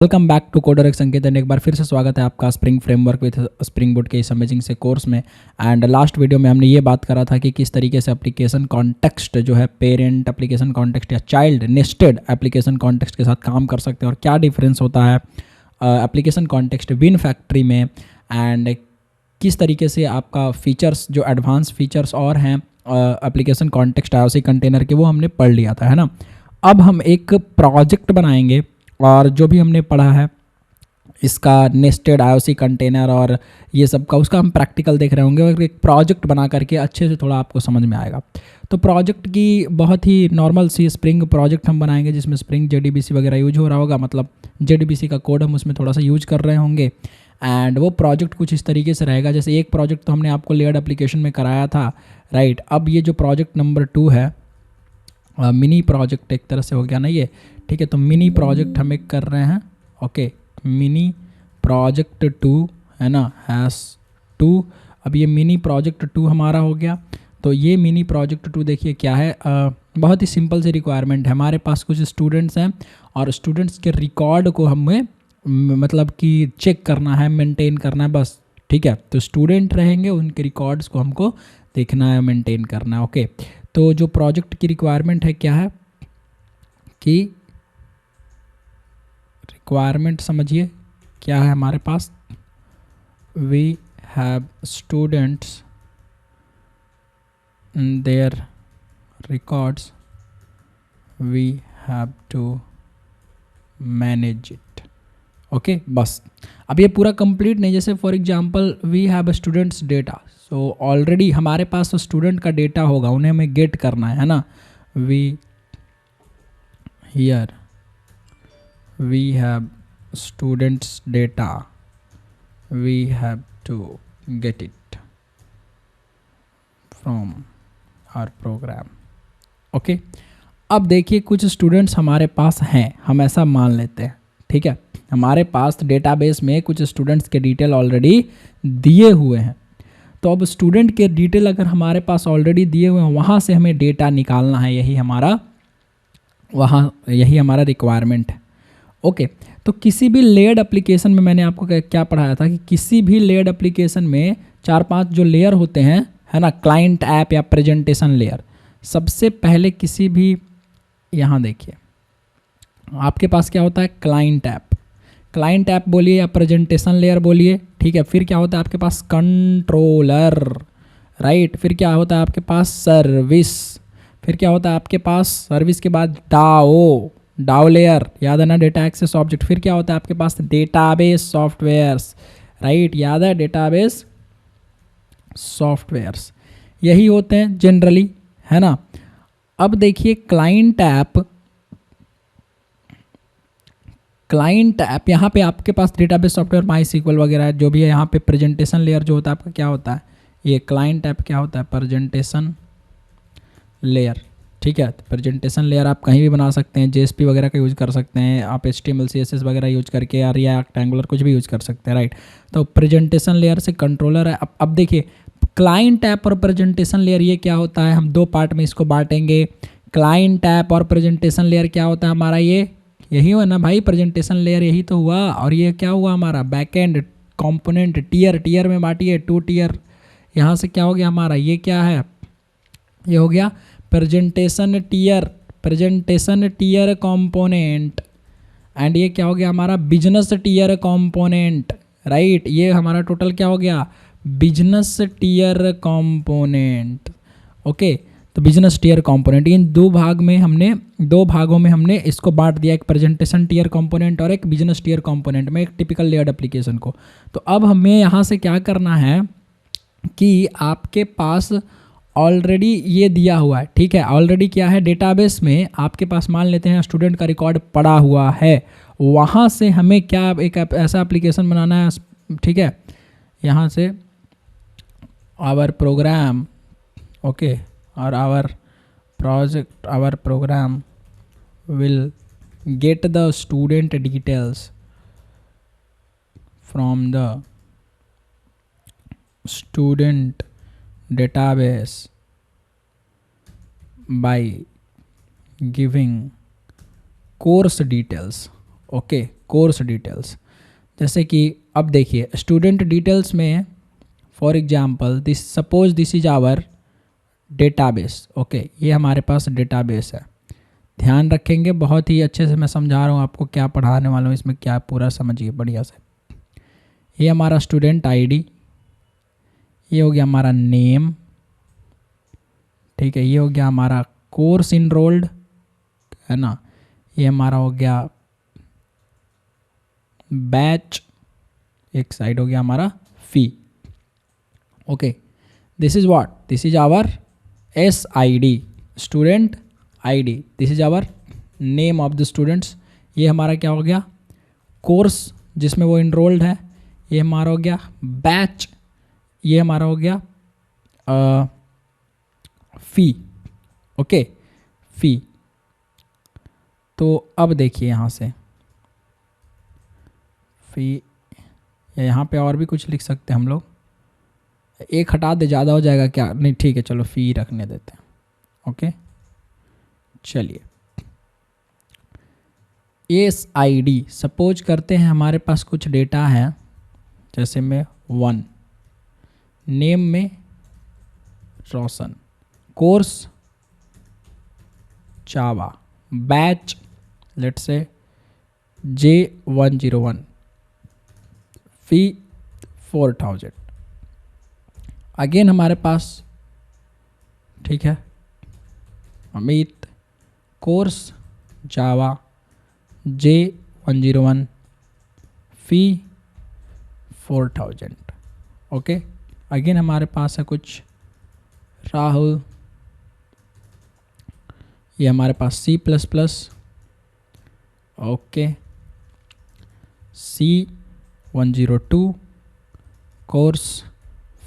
Welcome back to coder एक संकेत and एक बार फिर से स्वागत है आपका spring framework with spring boot के इस अमेजिंग से कोर्स में। एंड लास्ट वीडियो में हमने ये बात करा था कि किस तरीके से एप्लीकेशन कॉन्टेक्स्ट जो है पेरेंट एप्लीकेशन कॉन्टेक्स्ट या चाइल्ड नेस्टेड एप्लीकेशन कॉन्टेक्स्ट के साथ काम कर सकते हैं और क्या डिफरेंस होता है एप्लीकेशन कॉन्टेक्स्ट विन फैक्ट्री में, एंड किस तरीके से आपका फीचर्स जो एडवांस फीचर्स और हैं एप्लीकेशन कॉन्टेक्स्ट आईओसी कंटेनर के वो हमने पढ़ लिया था, है ना। अब हम एक प्रोजेक्ट बनाएंगे और जो भी हमने पढ़ा है इसका नेस्टेड आईओसी कंटेनर और ये सब का उसका हम प्रैक्टिकल देख रहे होंगे और एक प्रोजेक्ट बना करके अच्छे से थोड़ा आपको समझ में आएगा। तो प्रोजेक्ट की बहुत ही नॉर्मल सी स्प्रिंग प्रोजेक्ट हम बनाएंगे जिसमें स्प्रिंग जेडीबीसी वगैरह यूज हो रहा होगा, मतलब जेडीबीसी का कोड हम उसमें थोड़ा सा यूज कर रहे होंगे। एंड वो प्रोजेक्ट कुछ इस तरीके से रहेगा, जैसे एक प्रोजेक्ट तो हमने आपको लेयर्ड एप्लीकेशन में कराया था, राइट। अब ये जो प्रोजेक्ट नंबर 2 है, मिनी प्रोजेक्ट एक तरह से हो गया ना ये, ठीक है। तो मिनी प्रोजेक्ट हम एक कर रहे हैं, ओके, मिनी प्रोजेक्ट 2 है ना, #2। अब ये मिनी प्रोजेक्ट 2 हमारा हो गया। तो ये मिनी प्रोजेक्ट 2 देखिए क्या है, बहुत ही सिंपल सी रिक्वायरमेंट है। हमारे पास कुछ स्टूडेंट्स हैं और स्टूडेंट्स के रिकॉर्ड को हमें मतलब कि चेक करना है, मेंटेन करना है, बस, ठीक है। तो स्टूडेंट रहेंगे, उनके रिकॉर्ड्स को हमको देखना है, मेंटेन करना है, ओके। तो जो प्रोजेक्ट की रिक्वायरमेंट है क्या है कि रिक्वायरमेंट समझिए क्या है हमारे पास, we have students their records, we have to manage it, okay, बस। अब ये पूरा कंप्लीट नहीं, जैसे for example we have students data, so already हमारे पास तो स्टूडेंट का डेटा होगा, उन्हें हमें गेट करना है ना। We here we have students data, we have to get it from our program, okay। अब देखिए कुछ स्टूडेंट्स हमारे पास हैं, हम ऐसा मान लेते हैं, ठीक है। हमारे पास डेटाबेस में कुछ स्टूडेंट्स के डिटेल ऑलरेडी दिए हुए हैं। तो अब स्टूडेंट के डिटेल अगर हमारे पास ऑलरेडी दिए हुए हैं, वहाँ से हमें डेटा निकालना है, यही हमारा रिक्वायरमेंट है, ओके। तो किसी भी लेयर्ड एप्लीकेशन में मैंने आपको क्या पढ़ाया था कि किसी भी लेयर्ड एप्लीकेशन में 4-5 जो लेयर होते हैं, है ना, क्लाइंट ऐप या प्रेजेंटेशन लेयर। सबसे पहले किसी भी, यहाँ देखिए आपके पास क्या होता है, क्लाइंट ऐप बोलिए या प्रेजेंटेशन लेयर बोलिए, ठीक है। फिर क्या होता है आपके पास, कंट्रोलर, राइट। फिर क्या होता है आपके पास, सर्विस। फिर क्या होता है आपके पास, सर्विस के बाद डाओ लेयर, याद है ना, डेटा एक्सेस ऑब्जेक्ट। फिर क्या होता है आपके पास, डेटाबेस सॉफ्टवेयर्स, राइट, याद है, डेटाबेस सॉफ्टवेयर्स, यही होते हैं जनरली, है ना। अब देखिए क्लाइंट ऐप यहाँ पे आपके पास डेटाबेस सॉफ्टवेयर MySQL वगैरह जो भी है। यहाँ पे प्रेजेंटेशन लेयर जो होता है आपका क्या होता है, ये क्लाइंट ऐप क्या होता है, प्रेजेंटेशन लेयर, ठीक है। प्रेजेंटेशन लेयर आप कहीं भी बना सकते हैं, JSP वगैरह का यूज कर सकते हैं आप, HTML CSS वगैरह यूज करके, या रिएक्ट एंगुलर कुछ भी यूज कर सकते हैं, राइट। तो प्रेजेंटेशन लेयर से कंट्रोलर है। अब देखिए क्लाइंट ऐप और प्रेजेंटेशन लेयर ये क्या होता है, हम 2 पार्ट में इसको बांटेंगे। क्लाइंट ऐप और प्रेजेंटेशन लेयर क्या होता है हमारा, ये यही हुआ ना भाई, प्रेजेंटेशन लेयर यही तो हुआ। और ये क्या हुआ हमारा, बैकएंड कंपोनेंट, टीयर में बांटिए, 2 टीयर। यहाँ से क्या हो गया हमारा, ये क्या है, ये हो गया प्रेजेंटेशन टीयर कंपोनेंट। एंड ये क्या हो गया हमारा, बिजनेस टीयर कंपोनेंट, राइट। ये हमारा टोटल क्या हो गया, बिजनेस टीयर कंपोनेंट, ओके। तो बिजनेस टीयर कंपोनेंट, इन 2 भागों में हमने इसको बांट दिया, एक प्रेजेंटेशन टीयर कंपोनेंट और एक बिजनेस टीयर कंपोनेंट में, एक टिपिकल लेयर्ड एप्लीकेशन को। तो अब हमें यहाँ से क्या करना है कि आपके पास ऑलरेडी ये दिया हुआ है, ठीक है। ऑलरेडी क्या है, डेटाबेस में आपके पास मान लेते हैं स्टूडेंट का रिकॉर्ड पड़ा हुआ है, वहाँ से हमें क्या एक ऐसा एप्लीकेशन बनाना है, ठीक है। यहाँ से आवर प्रोग्राम, ओके, और our program will get the student details from the student database by giving course details, okay, course details. जैसे कि अब देखिए स्टूडेंट डिटेल्स में for example suppose this is our database. Okay, ये हमारे पास database है। ध्यान रखेंगे, बहुत ही अच्छे से मैं समझा रहा हूँ आपको, क्या पढ़ाने वाला हूँ इसमें, क्या पूरा समझिए बढ़िया से। ये हमारा स्टूडेंट आईडी, ये हो गया हमारा नेम, ठीक है, ये हो गया हमारा कोर्स इनरोल्ड, है ना, ये हमारा हो गया बैच, एक साइड हो गया हमारा fee. Okay, this is what, this is our SID, student ID, this is our name of the students. ये हमारा क्या हो गया, कोर्स जिसमें वो इनरोल्ड है। ये हमारा हो गया बैच, ये हमारा हो गया फ़ी। ओके, फ़ी। तो अब देखिए यहाँ से फ़ी, या यहाँ पे और भी कुछ लिख सकते हैं हम लोग, एक हटा दे, ज़्यादा हो जाएगा क्या, नहीं ठीक है चलो फ़ी रखने देते हैं। ओके, चलिए SID, सपोज करते हैं हमारे पास कुछ डेटा है, जैसे में 1, नेम में Roshan, course Java, batch let's say J101, fee 4000। Again हमारे पास, ठीक है, Amit, course Java J101, fee 4000। Okay, again हमारे पास है कुछ राहुल, ये हमारे पास C++, okay, C102, course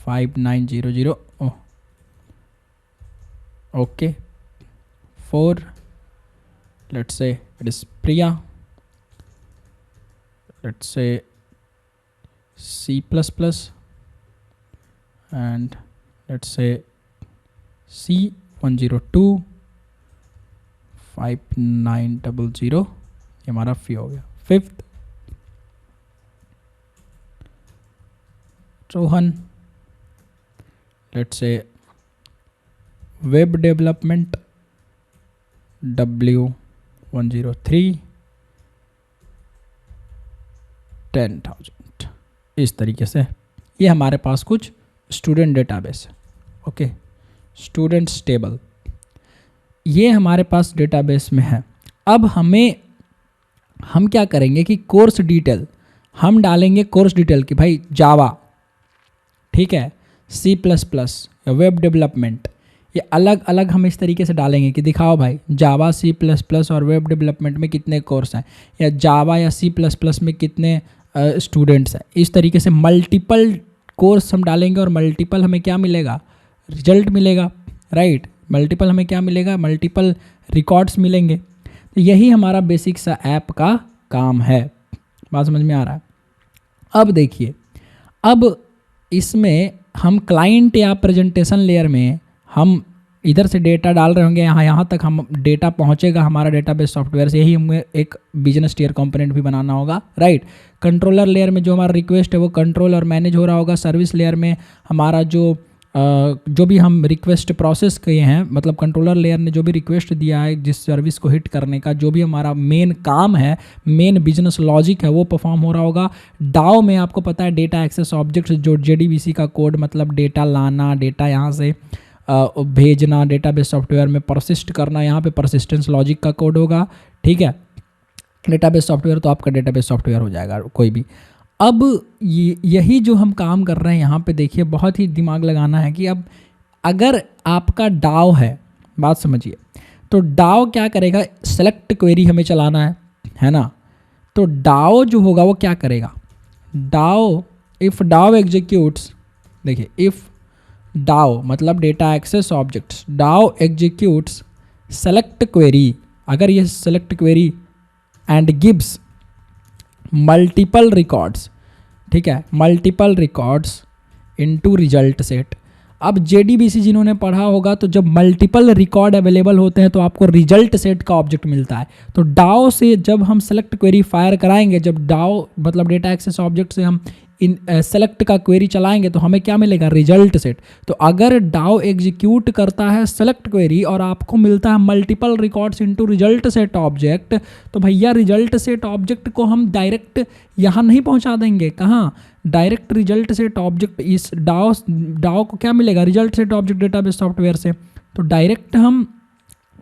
5900, okay, 4, let's say it is Priya, let's say C++, and let's say C102 5900, ये हमारा फी हो गया। 5th Rohan, let's say web development W103 10,000। इस तरीके से ये हमारे पास कुछ स्टूडेंट डेटाबेस है। ओके, स्टूडेंट्स टेबल ये हमारे पास डेटाबेस में है। अब हम क्या करेंगे कि कोर्स डिटेल हम डालेंगे, कोर्स डिटेल की भाई जावा, ठीक है, C++ या वेब डेवलपमेंट, ये अलग अलग हम इस तरीके से डालेंगे कि दिखाओ भाई जावा, C++ और वेब डेवलपमेंट में कितने कोर्स हैं, या जावा या C++ में कितने स्टूडेंट्स हैं। इस तरीके से मल्टीपल कोर्स हम डालेंगे और मल्टीपल हमें क्या मिलेगा, रिजल्ट मिलेगा, राइट। मल्टीपल हमें क्या मिलेगा, मल्टीपल रिकॉर्ड्स मिलेंगे। तो यही हमारा बेसिक सा ऐप का काम है। बात समझ में आ रहा है। अब देखिए, अब इसमें हम क्लाइंट या प्रेजेंटेशन लेयर में हम इधर से डेटा डाल रहे होंगे, यहाँ तक हम डेटा पहुँचेगा हमारा डेटाबेस सॉफ्टवेयर से, यही हमें एक बिजनेस टियर कंपोनेंट भी बनाना होगा, राइट। कंट्रोलर लेयर में जो हमारा रिक्वेस्ट है वो कंट्रोल और मैनेज हो रहा होगा। सर्विस लेयर में हमारा जो भी हम रिक्वेस्ट प्रोसेस किए हैं, मतलब कंट्रोलर लेयर ने जो भी रिक्वेस्ट दिया है जिस सर्विस को हिट करने का, जो भी हमारा मेन काम है, मेन बिजनेस लॉजिक है, वो परफॉर्म हो रहा होगा। डाओ में आपको पता है डेटा एक्सेस ऑब्जेक्ट्स, जो JDBC का कोड, मतलब डेटा लाना, डेटा यहाँ से भेजना, डेटाबेस सॉफ्टवेयर में परसिस्ट करना, यहाँ पे परसिस्टेंस लॉजिक का कोड होगा, ठीक है। डेटाबेस सॉफ्टवेयर तो आपका डेटाबेस सॉफ्टवेयर हो जाएगा कोई भी। अब यही जो हम काम कर रहे हैं यहाँ पे, देखिए बहुत ही दिमाग लगाना है कि अब अगर आपका डाओ है, बात समझिए, तो डाओ क्या करेगा, सेलेक्ट क्वेरी हमें चलाना है ना। तो डाओ जो होगा वो क्या करेगा, डाओ इफ़ डाओ एग्जीक्यूट्स, देखिए इफ़ डाओ मतलब data access objects, DAO executes select query, अगर ये select query and gives multiple records, ठीक है, multiple records into result set. अब JDBC जिन्होंने पढ़ा होगा तो जब मल्टीपल रिकॉर्ड अवेलेबल होते हैं तो आपको रिजल्ट सेट का ऑब्जेक्ट मिलता है। तो डाओ से जब हम सेलेक्ट क्वेरी फायर कराएंगे, जब डाओ मतलब डेटा एक्सेस ऑब्जेक्ट से हम इन सेलेक्ट का क्वेरी चलाएंगे तो हमें क्या मिलेगा, रिजल्ट सेट। तो अगर डाओ एग्जीक्यूट करता है सेलेक्ट क्वेरी और आपको मिलता है multiple records into result set object, तो भैया रिजल्ट सेट ऑब्जेक्ट को हम डायरेक्ट यहाँ नहीं पहुँचा देंगे, कहाँ, डायरेक्ट रिजल्ट सेट ऑब्जेक्ट इस डाओ को क्या मिलेगा, result set object database software से। तो डायरेक्ट हम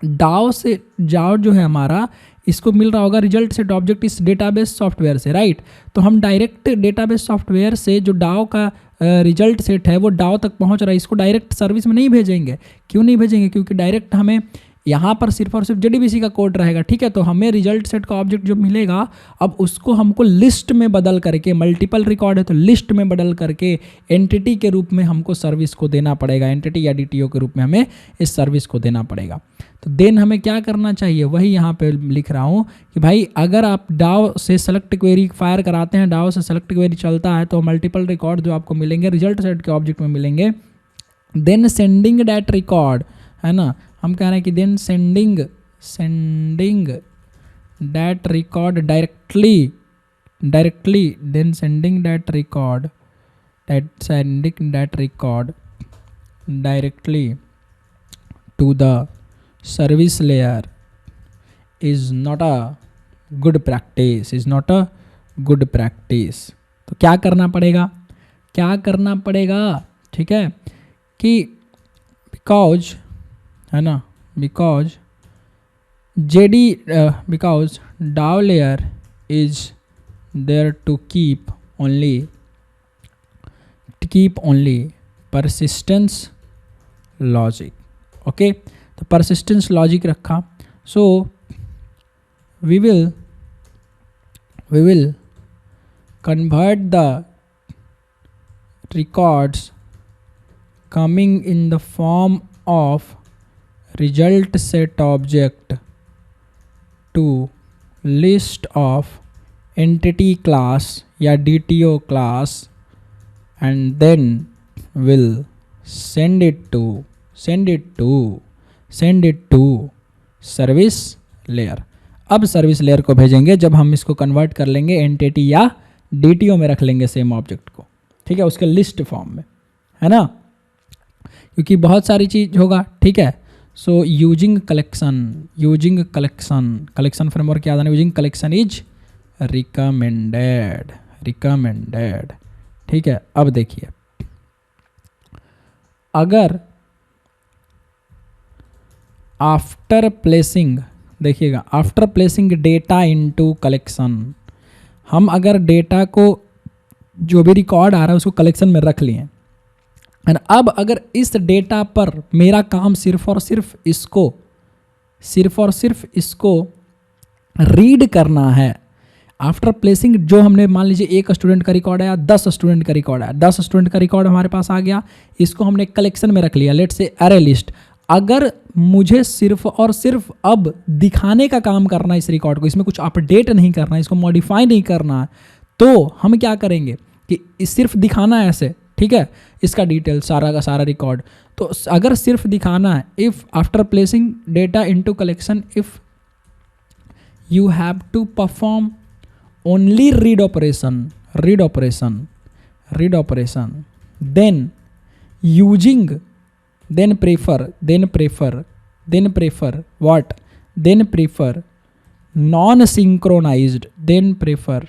डाओ से जाओ जो है हमारा, इसको मिल रहा होगा रिजल्ट सेट ऑब्जेक्ट इस डेटाबेस सॉफ्टवेयर से, राइट। तो हम डायरेक्ट डेटाबेस सॉफ्टवेयर से जो डाओ का रिजल्ट सेट है वो डाओ तक पहुंच रहा है, इसको डायरेक्ट सर्विस में नहीं भेजेंगे। क्यों नहीं भेजेंगे, क्योंकि डायरेक्ट हमें यहाँ पर सिर्फ और सिर्फ JDBC का कोड रहेगा, ठीक है। तो हमें रिजल्ट सेट का ऑब्जेक्ट जो मिलेगा, अब उसको हमको लिस्ट में बदल करके, मल्टीपल रिकॉर्ड है तो लिस्ट में बदल करके एंटिटी के रूप में हमको सर्विस को देना पड़ेगा, एंटिटी या DTO के रूप में हमें इस सर्विस को देना पड़ेगा। तो देन हमें क्या करना चाहिए, वही यहाँ पे लिख रहा हूँ कि भाई अगर आप डाओ से सेलेक्ट क्वेरी फायर कराते हैं, डाओ से सेलेक्ट क्वेरी चलता है तो मल्टीपल रिकॉर्ड जो आपको मिलेंगे रिजल्ट सेट के ऑब्जेक्ट में मिलेंगे। देन सेंडिंग दैट रिकॉर्ड, है ना, हम कह रहे हैं कि then sending that record directly, then sending that record directly to the service layer is not a good practice, तो क्या करना पड़ेगा, ठीक है, कि बिकॉज, है ना, because DAO layer is there to keep only persistence logic, okay. तो परसिस्टेंस लॉजिक रखा, so we will convert the records coming in the form of result set object to list of entity class या DTO class and then will send it to service layer। अब service layer को भेजेंगे जब हम इसको convert कर लेंगे entity या DTO में रख लेंगे सेम ऑब्जेक्ट को, ठीक है, उसके लिस्ट फॉर्म में, है ना, क्योंकि बहुत सारी चीज़ होगा, ठीक है। सो यूजिंग कलेक्शन फ्रेमवर्क याद आना, यूजिंग कलेक्शन इज रिकमेंडेड, ठीक है। अब देखिए, अगर आफ्टर प्लेसिंग, देखिएगा, after placing data into collection, हम अगर डेटा को जो भी रिकॉर्ड आ रहा है उसको कलेक्शन में रख लिए, एंड अब अगर इस डेटा पर मेरा काम सिर्फ और सिर्फ इसको रीड करना है, आफ्टर प्लेसिंग जो हमने मान लीजिए 1 स्टूडेंट का रिकॉर्ड आया, 10 स्टूडेंट का रिकॉर्ड आया, 10 स्टूडेंट का रिकॉर्ड हमारे पास आ गया, इसको हमने कलेक्शन में रख लिया, लेट्स से अरे लिस्ट। अगर मुझे सिर्फ और सिर्फ अब दिखाने का काम करना है इस रिकॉर्ड को, इसमें कुछ अपडेट नहीं करना है, इसको मॉडिफाई नहीं करना है, तो हम क्या करेंगे कि सिर्फ दिखाना है ऐसे, ठीक है, इसका डिटेल सारा का सारा रिकॉर्ड। तो अगर सिर्फ दिखाना है, if after placing data into collection, if you have to perform only read operation, then using, then prefer what, then prefer non synchronized, then prefer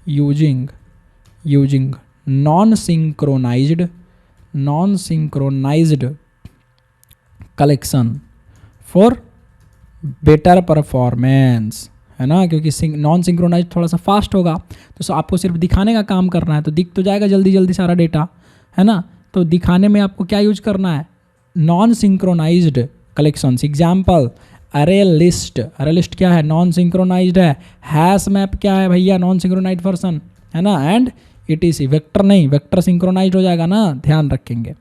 using non-synchronized collection for better performance, है ना, क्योंकि non synchronise थोड़ा सा fast होगा, तो आपको सिर्फ दिखाने का काम करना है, तो दिख तो जाएगा जल्दी जल्दी सारा डेटा, है ना। तो दिखाने में आपको क्या यूज करना है, नॉन सिंक्रोनाइज्ड कलेक्शंस। एग्जाम्पल, अरे लिस्ट क्या है, नॉन सिंक्रोनाइज्ड है। हैश मैप क्या है भैया, नॉन सिंक्रोनाइज्ड वर्जन, है ना। एंड ETC, वेक्टर नहीं, वेक्टर सिंक्रोनाइज्ड हो जाएगा ना, ध्यान रखेंगे।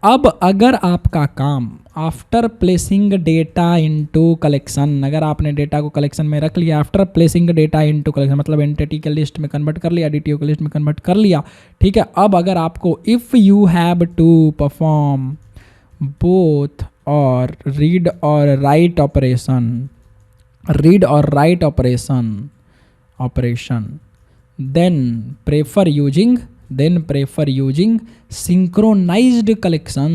अब अगर आपका काम after placing data into collection, अगर आपने डेटा को कलेक्शन में रख लिया, after placing data into collection मतलब एंटिटी के लिस्ट में कन्वर्ट कर लिया, डीटीओ के लिस्ट में कन्वर्ट कर लिया, ठीक है। अब अगर आपको if you have to perform both और रीड और राइट ऑपरेशन, रीड और write operation then prefer using synchronized collection,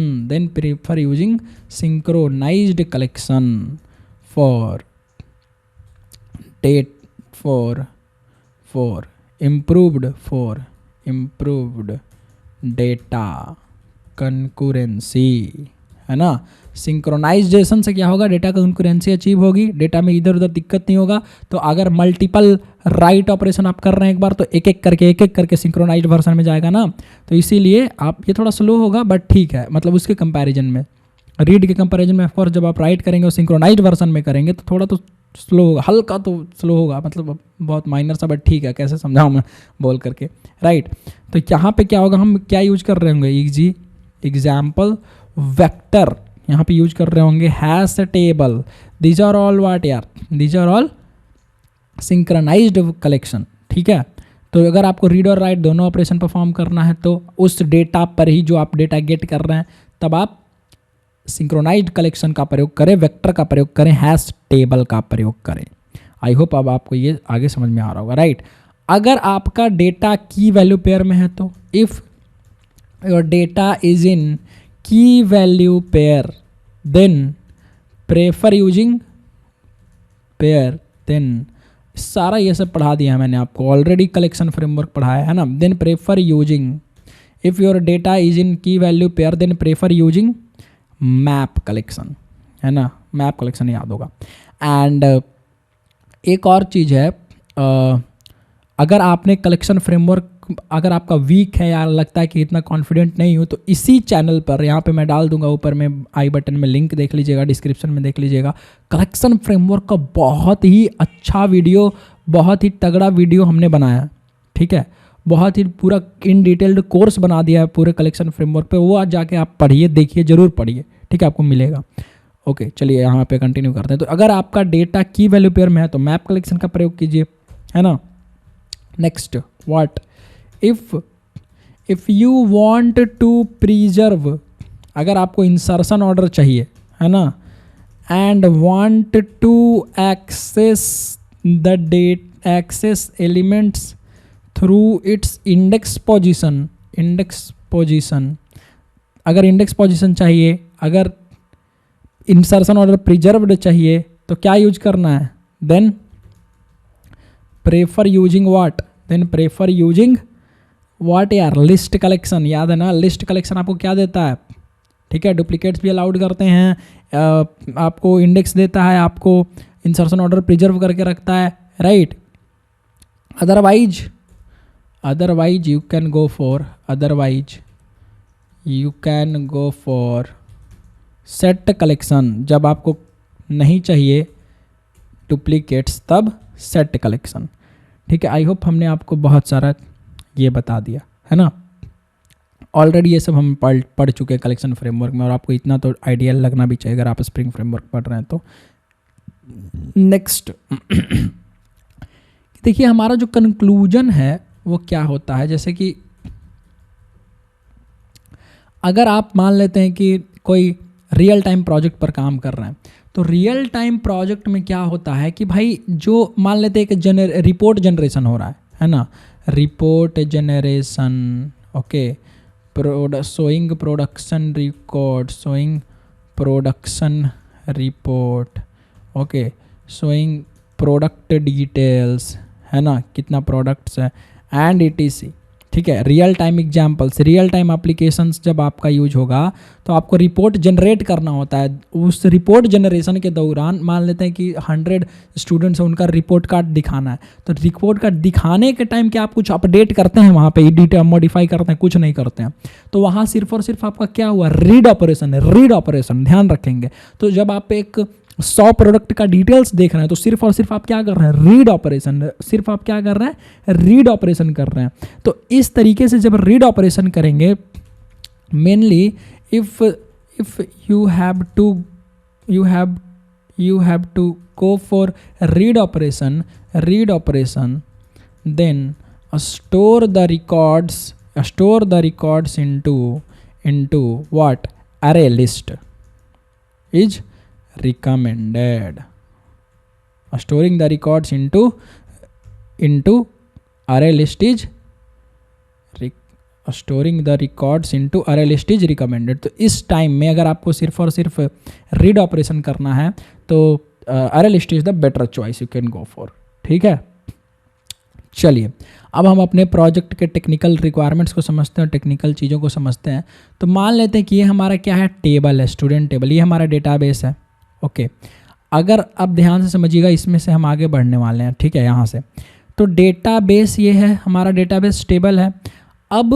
for date for improved data concurrency, है ना। सिंक्रोनाइजेशन से क्या होगा, डेटा कंकरेंसी अचीव होगी, डेटा में इधर उधर दिक्कत नहीं होगा। तो अगर मल्टीपल राइट ऑपरेशन आप कर रहे हैं एक बार, तो एक एक करके सिंक्रोनाइज्ड वर्जन में जाएगा ना। तो इसीलिए आप, ये थोड़ा स्लो होगा बट ठीक है, मतलब उसके कंपैरिजन में, रीड के कंपैरिजन में ऑफकोर्स जब आप राइट करेंगे और सिंक्रोनाइज्ड वर्जन में करेंगे तो थोड़ा तो स्लो होगा, हल्का तो स्लो होगा, मतलब बहुत माइनर सा, बट ठीक है, कैसे समझाऊँ मैं बोल करके, राइट। तो यहाँ पे क्या होगा, हम क्या यूज कर रहे होंगे, एग्जाम्पल वेक्टर यहाँ पे यूज कर रहे होंगे, hash table, these are all what यार, these are all synchronised collection, ठीक है। तो अगर आपको रीड और राइट दोनों ऑपरेशन परफॉर्म करना है तो उस डेटा पर ही, जो आप डेटा गेट कर रहे हैं, तब आप सिंक्रोनाइज्ड कलेक्शन का प्रयोग करें, वेक्टर का प्रयोग करें, हैश टेबल का प्रयोग करें। आई होप अब आपको ये आगे समझ में आ रहा होगा, राइट। अगर आपका डेटा की वैल्यू पेयर में है तो if your data is in key value pair then prefer using pair, then सारा ये सब पढ़ा दिया है मैंने आपको ऑलरेडी, कलेक्शन फ्रेमवर्क पढ़ाया है ना। Then prefer using, if your data is in key value pair then prefer using map collection, है ना, मैप कलेक्शन याद होगा। एंड एक और चीज़ है, अगर आपने कलेक्शन फ्रेमवर्क, अगर आपका वीक है या लगता है कि इतना कॉन्फिडेंट नहीं हो, तो इसी चैनल पर, यहाँ पे मैं डाल दूंगा ऊपर में आई बटन में, लिंक देख लीजिएगा, डिस्क्रिप्शन में देख लीजिएगा, कलेक्शन फ्रेमवर्क का बहुत ही अच्छा वीडियो, बहुत ही तगड़ा वीडियो हमने बनाया, ठीक है। बहुत ही पूरा इन डिटेल्ड कोर्स बना दिया है पूरे कलेक्शन फ्रेमवर्क पे, वो आज जाके आप पढ़िए, देखिए, ज़रूर पढ़िए, ठीक है, आपको मिलेगा। ओके, चलिए यहाँ पे कंटिन्यू करते हैं। तो अगर आपका डेटा की वैल्यू पेयर में है तो मैप कलेक्शन का प्रयोग कीजिए, है ना। Next, what if you want to preserve, अगर आपको इंसर्शन ऑर्डर चाहिए, है ना, and want to access the data access elements through its index position, अगर इंडेक्स पोजीशन चाहिए, अगर इंसर्शन ऑर्डर प्रिजर्व्ड चाहिए, तो क्या यूज करना है, then prefer using what, then prefer using what यार, लिस्ट कलेक्शन, याद है ना। लिस्ट कलेक्शन आपको क्या देता है, ठीक है, डुप्लीकेट्स भी अलाउड करते हैं, आपको इंडेक्स देता है, आपको इंसर्शन ऑर्डर प्रिजर्व करके रखता है, right. Otherwise you can go for set collection, जब आपको नहीं चाहिए डुप्लीकेट्स तब सेट कलेक्शन, ठीक है। आई होप हमने आपको बहुत सारा ये बता दिया, है ना। ऑलरेडी ये सब हम पढ़ चुके हैं कलेक्शन फ्रेमवर्क में, और आपको इतना तो आइडिया लगना भी चाहिए अगर आप स्प्रिंग फ्रेमवर्क पढ़ रहे हैं तो। नेक्स्ट देखिए, हमारा जो कंक्लूजन है वो क्या होता है, जैसे कि अगर आप मान लेते हैं कि कोई रियल टाइम प्रोजेक्ट पर काम कर रहे हैं, तो रियल टाइम प्रोजेक्ट में क्या होता है कि भाई, जो मान लेते हैं कि रिपोर्ट जनरेशन हो रहा है ना, report generation, okay, showing production record, showing production report, okay, showing product details, है ना, कितना प्रोडक्ट्स है, एंड ETC, ठीक है। Real time examples, real time applications जब आपका यूज होगा तो आपको रिपोर्ट जनरेट करना होता है। उस रिपोर्ट जनरेशन के दौरान मान लेते हैं कि 100 स्टूडेंट्स हैं, उनका रिपोर्ट कार्ड दिखाना है, तो रिपोर्ट कार्ड दिखाने के टाइम क्या आप कुछ अपडेट करते हैं वहाँ पे, एडिट मॉडिफाई करते हैं, कुछ नहीं करते हैं। तो वहाँ सिर्फ और सिर्फ आपका क्या हुआ, रीड ऑपरेशन है, रीड ऑपरेशन ध्यान रखेंगे। तो जब आप एक 100 प्रोडक्ट का डिटेल्स देख रहे हैं तो सिर्फ और सिर्फ आप क्या कर रहे हैं, रीड ऑपरेशन, सिर्फ आप क्या कर रहे हैं, रीड ऑपरेशन कर रहे हैं। तो इस तरीके से जब रीड ऑपरेशन करेंगे, mainly if you have to go for read operation, then store the records into what? Array list is recommended. Storing the records into array list is storing the records into अरे list is recommended. तो इस time में अगर आपको सिर्फ और सिर्फ read operation करना है तो अरे list is the better choice, you can go for. ठीक है, चलिए अब हम अपने प्रोजेक्ट के टेक्निकल रिक्वायरमेंट्स को समझते हैं, टेक्निकल चीज़ों को समझते हैं। तो मान लेते हैं कि ये हमारा क्या है, टेबल है, स्टूडेंट टेबल, ये हमारा डेटाबेस है। ओके, अगर अब ध्यान से समझिएगा, इसमें से हम आगे बढ़ने वाले हैं। ठीक है, यहाँ से तो डेटाबेस ये है हमारा, डेटाबेस टेबल है। अब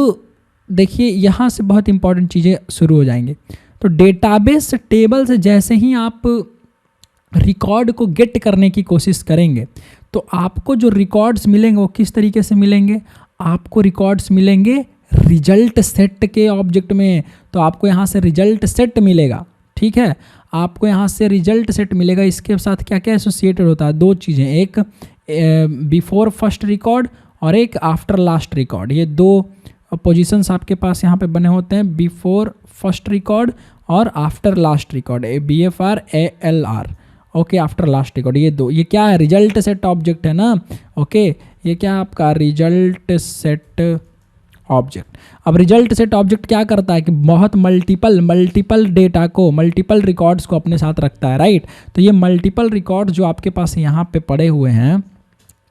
देखिए यहाँ से बहुत इंपॉर्टेंट चीज़ें शुरू हो जाएंगी। तो डेटाबेस टेबल से जैसे ही आप रिकॉर्ड को गेट करने की कोशिश करेंगे तो आपको जो रिकॉर्ड्स मिलेंगे वो किस तरीके से मिलेंगे, आपको रिकॉर्ड्स मिलेंगे रिजल्ट सेट के ऑब्जेक्ट में। तो आपको यहाँ से रिजल्ट सेट मिलेगा। ठीक है, आपको यहाँ से रिजल्ट सेट मिलेगा। इसके साथ क्या क्या एसोसिएटेड होता है, दो चीज़ें, एक बिफोर फर्स्ट रिकॉर्ड और एक आफ्टर लास्ट रिकॉर्ड। ये दो पोजीशंस आपके पास यहाँ पे बने होते हैं, बिफोर फर्स्ट रिकॉर्ड और after last record, BFR ALR। Okay, after last record, ये दो, ये क्या है, रिजल्ट सेट ऑब्जेक्ट है ना। ओके, ये क्या है आपका रिजल्ट सेट ऑब्जेक्ट। अब रिजल्ट सेट ऑब्जेक्ट क्या करता है कि बहुत मल्टीपल डेटा को, मल्टीपल रिकॉर्ड्स को अपने साथ रखता है, राइट। तो ये मल्टीपल रिकॉर्ड जो आपके पास यहाँ पे पड़े हुए हैं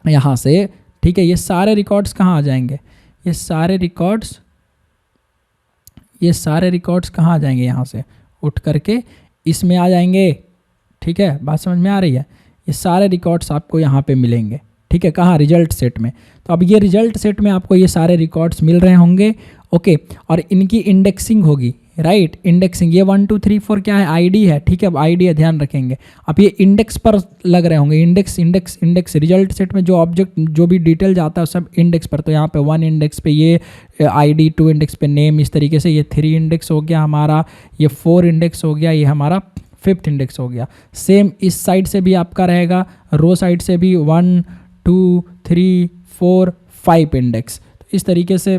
यहाँ से, ठीक है, ये सारे रिकॉर्ड्स कहाँ आ जाएंगे, ये सारे रिकॉर्ड्स कहाँ आ जाएंगे, यहाँ से उठ करके इसमें आ जाएंगे। ठीक है, बात समझ में आ रही है। ये सारे रिकॉर्ड्स आपको यहाँ पे मिलेंगे। ठीक है, कहाँ, रिजल्ट सेट में। तो अब ये रिजल्ट सेट में आपको ये सारे रिकॉर्ड्स मिल रहे होंगे। ओके, और इनकी इंडेक्सिंग होगी, राइट। इंडेक्सिंग, ये 1 2 3 4 क्या है, आईडी है। ठीक है, अब आईडी है, ध्यान रखेंगे। अब ये इंडेक्स पर लग रहे होंगे, इंडेक्स रिजल्ट सेट में जो ऑब्जेक्ट, जो भी डिटेल जाता है सब इंडेक्स पर। तो यहाँ पे 1 इंडेक्स पे ये आईडी, 2 इंडेक्स पे नेम, इस तरीके से। ये 3 इंडेक्स हो गया हमारा, ये 4 इंडेक्स हो गया, ये हमारा 5th इंडेक्स हो गया। सेम इस साइड से भी आपका रहेगा, रो साइड से भी 1 2 3 4 5 इंडेक्स। इस तरीके से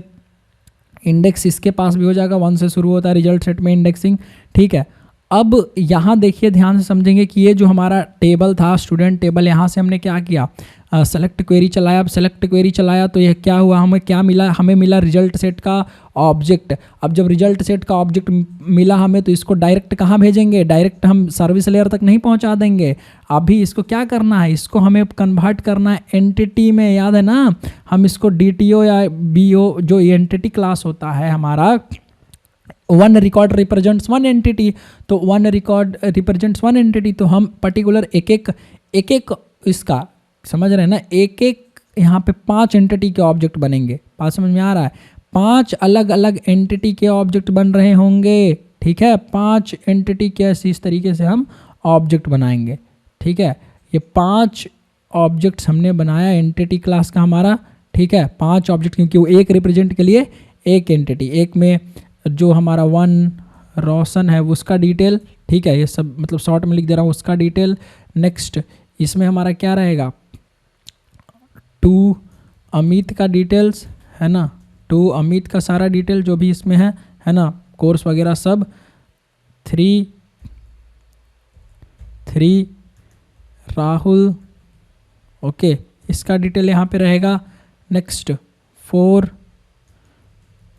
इंडेक्स इसके पास भी हो जाएगा, 1 से शुरू होता है रिजल्ट सेट में इंडेक्सिंग। ठीक है, अब यहाँ देखिए, ध्यान से समझेंगे कि ये जो हमारा टेबल था, स्टूडेंट टेबल, यहाँ से हमने क्या किया, सेलेक्ट क्वेरी चलाया। अब सेलेक्ट क्वेरी चलाया तो ये क्या हुआ, हमें क्या मिला, हमें मिला रिजल्ट सेट का ऑब्जेक्ट। अब जब रिजल्ट सेट का ऑब्जेक्ट मिला हमें, तो इसको डायरेक्ट कहाँ भेजेंगे, डायरेक्ट हम सर्विस लेयर तक नहीं पहुँचा देंगे। अभी इसको क्या करना है, इसको हमें कन्वर्ट करना है एंटिटी में, याद है ना। हम इसको DTO या BO, जो एंटिटी क्लास होता है हमारा, 1 रिकॉर्ड रिप्रेजेंट्स 1 एंटिटी, तो 1 रिकॉर्ड रिप्रेजेंट्स 1 एंटिटी। तो हम पर्टिकुलर एक एक इसका, समझ रहे हैं ना, एक एक यहाँ पे 5 एंटिटी के ऑब्जेक्ट बनेंगे। बात समझ में आ रहा है, 5 अलग अलग एंटिटी के ऑब्जेक्ट बन रहे होंगे। ठीक है, 5 एंटिटी के इस तरीके से हम ऑब्जेक्ट बनाएंगे। ठीक है, ये 5 ऑब्जेक्ट्स हमने बनाया एंटिटी क्लास का हमारा। ठीक है, 5 ऑब्जेक्ट, क्योंकि वो एक रिप्रेजेंट के लिए एक एंटिटी, एक में जो हमारा 1 रोशन है उसका डिटेल। ठीक है, ये सब मतलब शॉर्ट में लिख दे रहा हूँ, उसका डिटेल। नेक्स्ट इसमें हमारा क्या रहेगा, 2 अमित का डिटेल्स है ना, 2 अमित का सारा डिटेल जो भी इसमें है ना, कोर्स वगैरह सब। 3 राहुल, ओके, इसका डिटेल यहाँ पे रहेगा। नेक्स्ट 4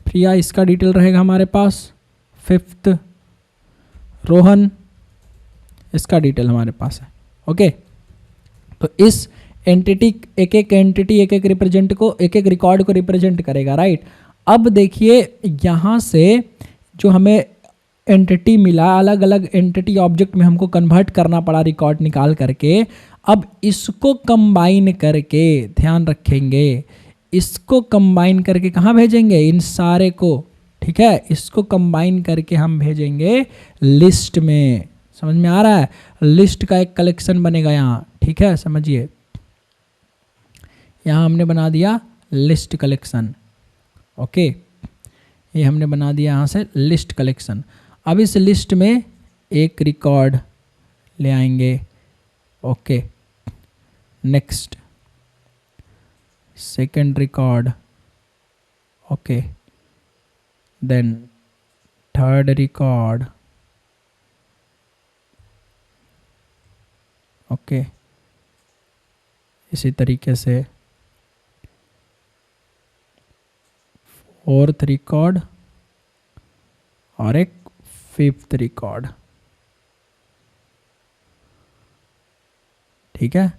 प्रिया, इसका डिटेल रहेगा हमारे पास। 5th रोहन, इसका डिटेल हमारे पास है। ओके, तो इस एंटिटी, एक एक एंटिटी एक एक रिप्रेजेंट को, एक एक रिकॉर्ड को रिप्रेजेंट करेगा, राइट। अब देखिए यहाँ से जो हमें एंटिटी मिला, अलग अलग एंटिटी ऑब्जेक्ट में हमको कन्वर्ट करना पड़ा रिकॉर्ड निकाल करके। अब इसको कंबाइन करके, ध्यान रखेंगे, इसको कंबाइन करके कहाँ भेजेंगे, इन सारे को। ठीक है, इसको कंबाइन करके हम भेजेंगे लिस्ट में। समझ में आ रहा है, लिस्ट का एक कलेक्शन बनेगा यहाँ। ठीक है, समझिए, यहाँ हमने बना दिया लिस्ट कलेक्शन। ओके, ये हमने बना दिया यहाँ से लिस्ट कलेक्शन। अब इस लिस्ट में एक रिकॉर्ड ले आएंगे, okay. Next second record, okay, then third record, okay, इसी तरीके से फोर्थ रिकॉर्ड और एक फिफ्थ रिकॉर्ड, ठीक है,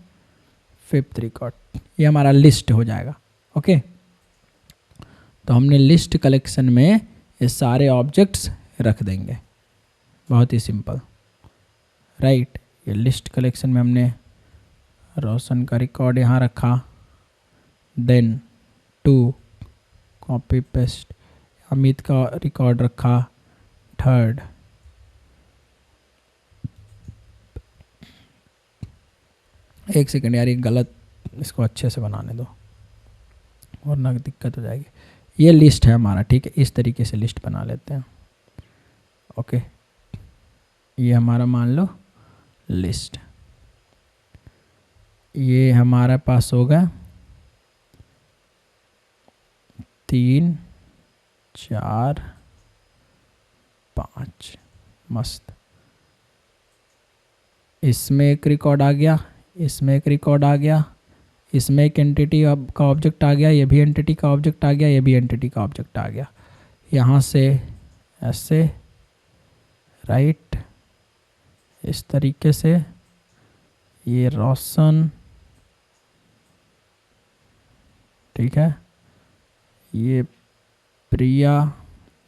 फिफ्थ रिकॉर्ड। ये हमारा लिस्ट हो जाएगा, ओके। तो हमने लिस्ट कलेक्शन में ये सारे ऑब्जेक्ट्स रख देंगे, बहुत ही सिंपल, राइट। ये लिस्ट कलेक्शन में हमने रोशन का रिकॉर्ड यहाँ रखा, देन 2 कॉपी पेस्ट अमित का रिकॉर्ड रखा, थर्ड, एक सेकंड यार, ये गलत, इसको अच्छे से बनाने दो वरना दिक्कत हो जाएगी। ये लिस्ट है हमारा, ठीक है, इस तरीके से लिस्ट बना लेते हैं, ओके। ये हमारा मान लो लिस्ट, ये हमारे पास होगा 3 4 5, मस्त। इसमें एक रिकॉर्ड आ गया, इसमें एक रिकॉर्ड आ गया, इसमें एक एंटिटी का ऑब्जेक्ट आ गया, ये भी एंटिटी का ऑब्जेक्ट आ गया, ये भी एंटिटी का ऑब्जेक्ट आ गया। यहाँ से ऐसे, राइट, इस तरीके से ये रोशन, ठीक है, ये प्रिया,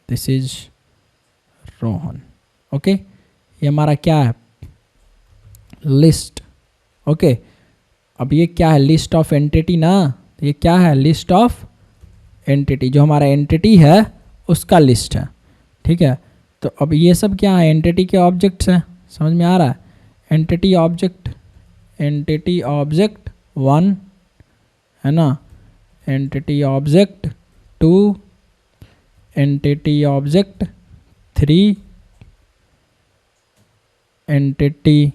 दिस इज रोहन, ओके। ये हमारा क्या है, लिस्ट, ओके। अब ये क्या है, लिस्ट ऑफ एंटिटी ना, ये क्या है, लिस्ट ऑफ एंटिटी, जो हमारा एंटिटी है उसका लिस्ट है, ठीक है। तो अब ये सब क्या है, एंटिटी के ऑब्जेक्ट्स हैं, समझ में आ रहा है। एंटिटी ऑब्जेक्ट 1 है ना, entity object 2, entity object 3, entity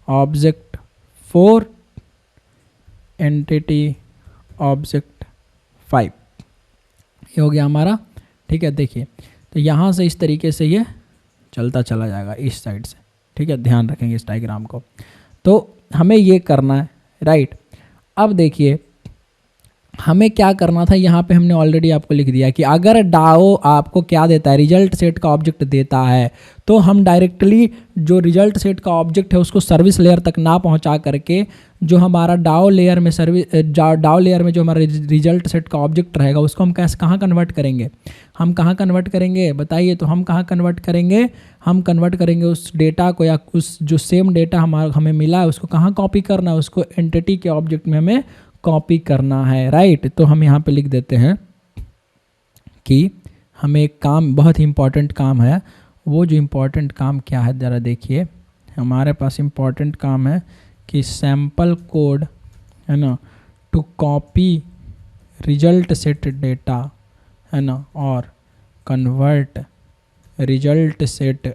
object 4, entity object 5। ये हो गया हमारा, ठीक है। देखिए, तो यहाँ से इस तरीके से ये चलता चला जाएगा इस साइड से, ठीक है, ध्यान रखेंगे इस डायग्राम को। तो हमें ये करना है, राइट। अब देखिए हमें क्या करना था, यहाँ पे हमने ऑलरेडी आपको लिख दिया कि अगर डाओ आपको क्या देता है, रिजल्ट सेट का ऑब्जेक्ट देता है, तो हम डायरेक्टली जो रिजल्ट सेट का ऑब्जेक्ट है उसको सर्विस लेयर तक ना पहुँचा करके जो हमारा डाओ लेयर में डाओ लेयर में जो हमारा रिजल्ट सेट का ऑब्जेक्ट रहेगा उसको हम कैसे कहाँ कन्वर्ट करेंगे, हम कहाँ कन्वर्ट करेंगे बताइए। तो हम कहाँ कन्वर्ट करेंगे, हम कन्वर्ट करेंगे उस डेटा को, या उस जो सेम डेटा हमें मिला है उसको कहाँ कॉपी करना है, उसको एंटिटी के ऑब्जेक्ट में हमें कॉपी करना है, राइट। तो हम यहाँ पे लिख देते हैं कि हमें एक काम, बहुत ही इम्पॉर्टेंट काम है। वो जो इम्पॉर्टेंट काम क्या है ज़रा देखिए, हमारे पास इम्पॉर्टेंट काम है कि सैम्पल कोड, है ना, to copy result set data, है ना, और कन्वर्ट रिजल्ट सेट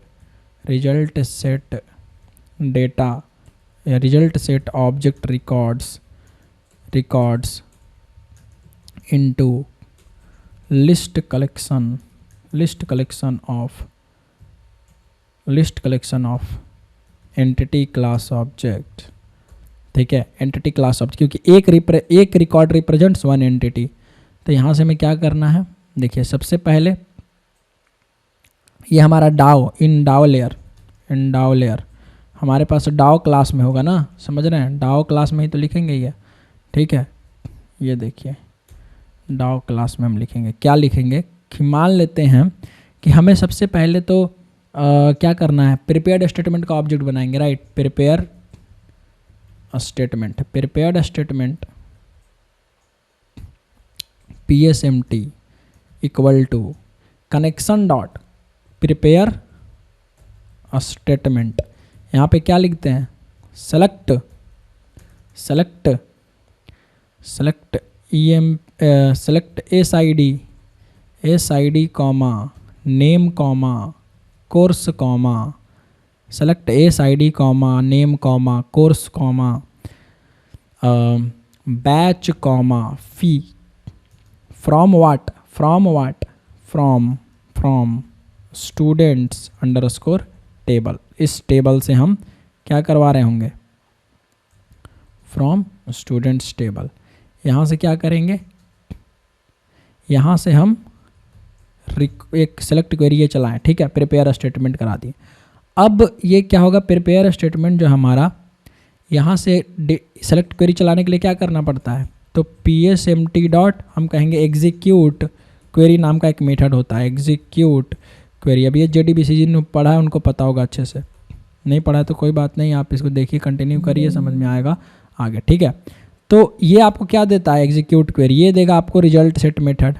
डेटा या result set object records into list collection of entity class object, ठीक है, एंटिटी क्लास ऑब्जेक्ट, क्योंकि एक रिकॉर्ड रिप्रेजेंट्स 1 एंटिटी। तो यहाँ से हमें क्या करना है, देखिए सबसे पहले ये हमारा डाओ लेयर हमारे पास डाओ क्लास में होगा ना, समझ रहे हैं, डाओ क्लास में ही तो लिखेंगे ये, ठीक है। ये देखिए डाओ क्लास में हम लिखेंगे, क्या लिखेंगे कि मान लेते हैं कि हमें सबसे पहले तो क्या करना है, प्रिपेयर्ड स्टेटमेंट का ऑब्जेक्ट बनाएंगे, right. Prepared statement PSMT equal to connection dot prepare statement. यहाँ पे क्या लिखते हैं, select SID comma name comma course comma, select S I D comma, name comma, course comma, batch comma, fee, from what, from students underscore table. इस table से हम क्या करवा रहे होंगे, फ्रॉम स्टूडेंट्स टेबल। यहाँ से क्या करेंगे, यहाँ से हम एक सेलेक्ट क्वेरी ये चलाएं, ठीक है, प्रिपेयर स्टेटमेंट करा दिए। अब ये क्या होगा, प्रिपेयर स्टेटमेंट जो हमारा यहाँ से सेलेक्ट क्वेरी चलाने के लिए क्या करना पड़ता है, तो psmt डॉट हम कहेंगे एग्जीक्यूट क्वेरी नाम का एक मेथड होता है, एग्जीक्यूट क्वेरी। अब ये JDBC जिन्होंने पढ़ा है उनको पता होगा, अच्छे से नहीं पढ़ा है तो कोई बात नहीं, आप इसको देखिए, कंटिन्यू करिए, समझ में आएगा आगे, ठीक है। तो ये आपको क्या देता है, एग्जीक्यूट क्वेरी, ये देगा आपको result set method,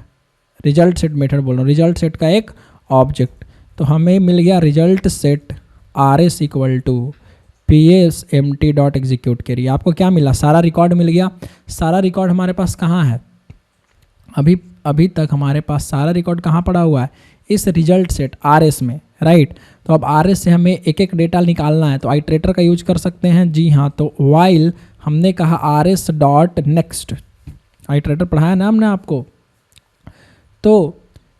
result set method बोल रहा हूँ, रिजल्ट सेट का एक ऑब्जेक्ट। तो हमें मिल गया result set RS equal to psmt dot execute query. आपको क्या मिला, सारा रिकॉर्ड मिल गया। सारा रिकॉर्ड हमारे पास कहाँ है, अभी तक हमारे पास सारा रिकॉर्ड कहाँ पड़ा हुआ है, इस रिजल्ट सेट RS में, राइट। तो अब RS से हमें एक एक डेटा निकालना है, तो आइट्रेटर का यूज कर सकते हैं, जी हाँ। तो वाइल हमने कहा RS डॉट नेक्स्ट, आइट्रेटर पढ़ाया ना हमने आपको, तो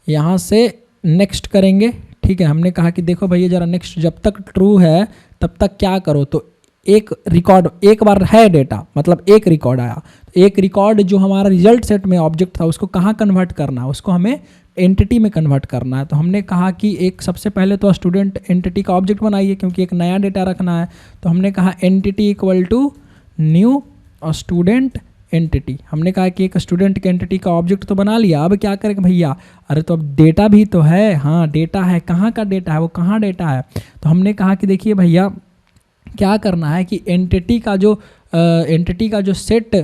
यहाँ से नेक्स्ट करेंगे, ठीक है। हमने कहा कि देखो भैया जरा नेक्स्ट, जब तक ट्रू है तब तक क्या करो, तो एक रिकॉर्ड, एक बार है डेटा, मतलब एक रिकॉर्ड आया, तो एक रिकॉर्ड जो हमारा रिजल्ट सेट में ऑब्जेक्ट था उसको कहाँ कन्वर्ट करना है, उसको हमें एंटिटी में कन्वर्ट करना है। तो हमने कहा कि एक सबसे पहले तो स्टूडेंट एंटिटी का ऑब्जेक्ट बनाइए, क्योंकि एक नया डेटा रखना है। तो हमने कहा entity equal to new student entity. हमने कहा कि एक स्टूडेंट के एंटिटी का ऑब्जेक्ट तो बना लिया, अब क्या करेंगे भैया, अरे तो अब डेटा भी तो है, हाँ डेटा है, कहाँ का डेटा है, वो कहाँ डेटा है। तो हमने कहा कि देखिए भैया क्या करना है कि एंटिटी का जो सेट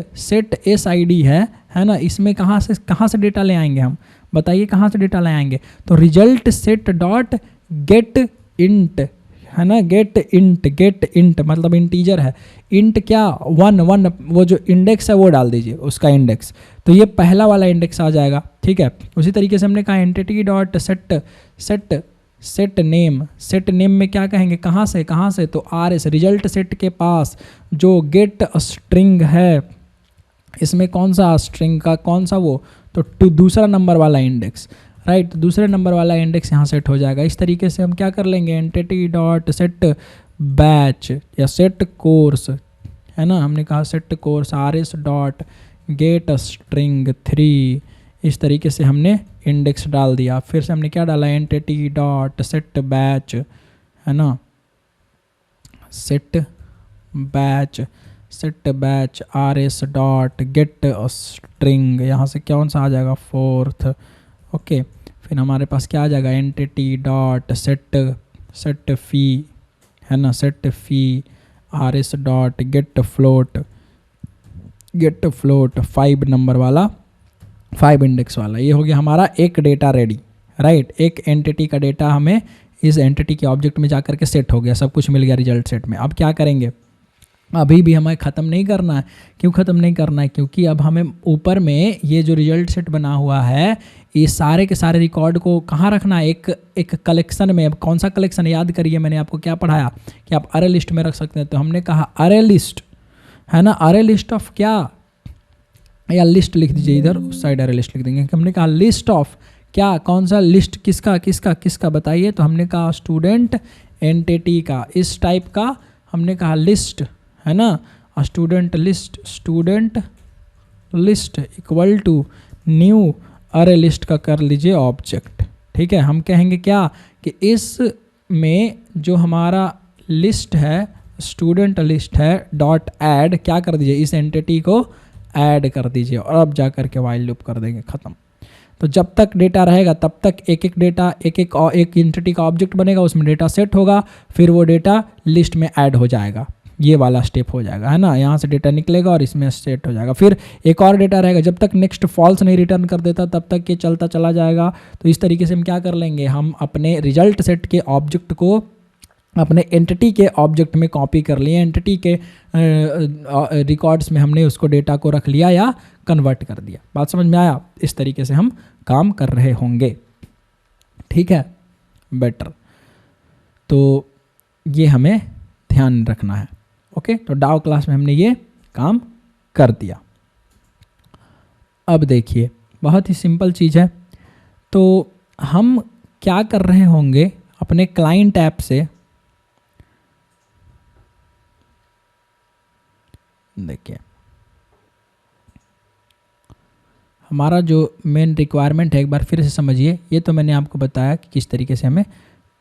SID है ना, इसमें कहाँ से डेटा ले आएंगे हम, बताइए कहाँ से डेटा ले आएंगे। तो result set dot gate int, है ना, गेट इंट मतलब इंटीजर है, इंट क्या 1 वो जो इंडेक्स है वो डाल दीजिए, उसका इंडेक्स। तो ये पहला वाला इंडेक्स आ जाएगा, ठीक है। उसी तरीके से हमने कहा एंटिटी डॉट सेट नेम में क्या कहेंगे, कहाँ से, तो RS रिजल्ट सेट के पास जो गेट स्ट्रिंग है, इसमें कौन सा स्ट्रिंग का कौन सा वो, तो दूसरा नंबर वाला इंडेक्स, राइट। दूसरे नंबर वाला इंडेक्स यहाँ सेट हो जाएगा। इस तरीके से हम क्या कर लेंगे, एंटिटी डॉट सेट बैच या सेट कोर्स, है ना, हमने कहा set course RS dot gate string 3, इस तरीके से हमने इंडेक्स डाल दिया। फिर से हमने क्या डाला, एंटिटी डॉट सेट बैच, है ना, set batch RS dot gate string, यहाँ से कौन सा आ जाएगा, 4th, ओके। फिर हमारे पास क्या आ जाएगा, एंटिटी डॉट सेट फी, है ना, सेट फी RS dot gate float 5 number वाला, 5 इंडेक्स वाला। ये हो गया हमारा एक डेटा रेडी, राइट। एक एंटिटी का डेटा हमें इस एंटिटी के ऑब्जेक्ट में जाकर के सेट हो गया, सब कुछ मिल गया रिजल्ट सेट में। अब क्या करेंगे, अभी भी हमें ख़त्म नहीं करना है। क्यों ख़त्म नहीं करना है, क्योंकि अब हमें ऊपर में ये जो रिजल्ट सेट बना हुआ है, ये सारे के सारे रिकॉर्ड को कहाँ रखना है, एक कलेक्शन में। अब कौन सा कलेक्शन, याद करिए मैंने आपको क्या पढ़ाया कि आप अरे लिस्ट में रख सकते हैं। तो हमने कहा अरे लिस्ट, है ना, अरे लिस्ट ऑफ क्या, या लिस्ट लिख दीजिए इधर, उस साइड अरे लिस्ट लिख देंगे। हमने कहा लिस्ट ऑफ क्या, कौन सा लिस्ट, किसका बताइए। तो हमने कहा स्टूडेंट एंटिटी का, इस टाइप का हमने कहा लिस्ट, है ना, student list equal to new array list का कर लीजिए ऑब्जेक्ट, ठीक है। हम कहेंगे क्या कि इस में जो हमारा लिस्ट है, स्टूडेंट लिस्ट है, डॉट ऐड क्या कर दीजिए, इस एंटिटी को ऐड कर दीजिए, और अब जा कर के वाइल लूप कर देंगे, ख़त्म। तो जब तक डेटा रहेगा तब तक एक डेटा एक एंटिटी का ऑब्जेक्ट बनेगा, उसमें डेटा सेट होगा, फिर वो डेटा लिस्ट में ऐड हो जाएगा, ये वाला स्टेप हो जाएगा, है ना। यहाँ से डेटा निकलेगा और इसमें सेट हो जाएगा। फिर एक और डेटा रहेगा, जब तक नेक्स्ट फॉल्स नहीं रिटर्न कर देता तब तक ये चलता चला जाएगा। तो इस तरीके से हम क्या कर लेंगे, हम अपने रिजल्ट सेट के ऑब्जेक्ट को अपने एंटिटी के ऑब्जेक्ट में कॉपी कर लिए, एंटिटी के रिकॉर्ड्स में हमने उसको डेटा को रख लिया या कन्वर्ट कर दिया। बात समझ में आया, इस तरीके से हम काम कर रहे होंगे, ठीक है, बेटर। तो ये हमें ध्यान रखना है। ओके, तो डाउ क्लास में हमने ये काम कर दिया। अब देखिए बहुत ही सिंपल चीज़ है। तो हम क्या कर रहे होंगे अपने क्लाइंट ऐप से, देखिए हमारा जो मेन रिक्वायरमेंट है एक बार फिर से समझिए। ये तो मैंने आपको बताया कि किस तरीके से हमें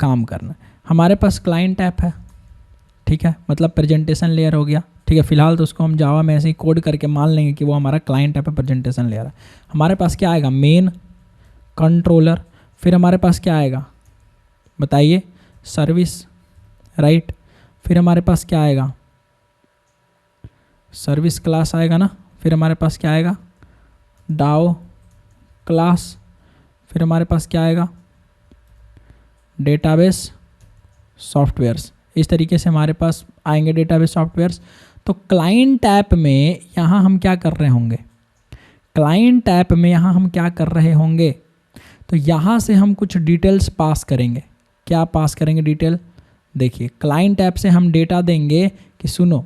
काम करना है। हमारे पास क्लाइंट ऐप है, ठीक है, मतलब प्रेजेंटेशन लेयर हो गया, ठीक है। फिलहाल तो उसको हम जावा में ऐसे ही कोड करके मान लेंगे कि वो हमारा क्लाइंट ऐप है, प्रेजेंटेशन लेयर है। हमारे पास क्या आएगा, मेन कंट्रोलर, फिर हमारे पास क्या आएगा बताइए, सर्विस, राइट। फिर हमारे पास क्या आएगा, सर्विस क्लास आएगा ना। फिर हमारे पास क्या आएगा, डाओ क्लास। फिर हमारे पास क्या आएगा, डेटाबेस सॉफ्टवेयर्स। इस तरीके से हमारे पास आएंगे डेटाबेस सॉफ्टवेयर्स। तो क्लाइंट ऐप में यहाँ हम क्या कर रहे होंगे, क्लाइंट ऐप में यहाँ हम क्या कर रहे होंगे, तो यहाँ से हम कुछ डिटेल्स पास करेंगे। क्या पास करेंगे डिटेल, देखिए क्लाइंट ऐप से हम डेटा देंगे कि सुनो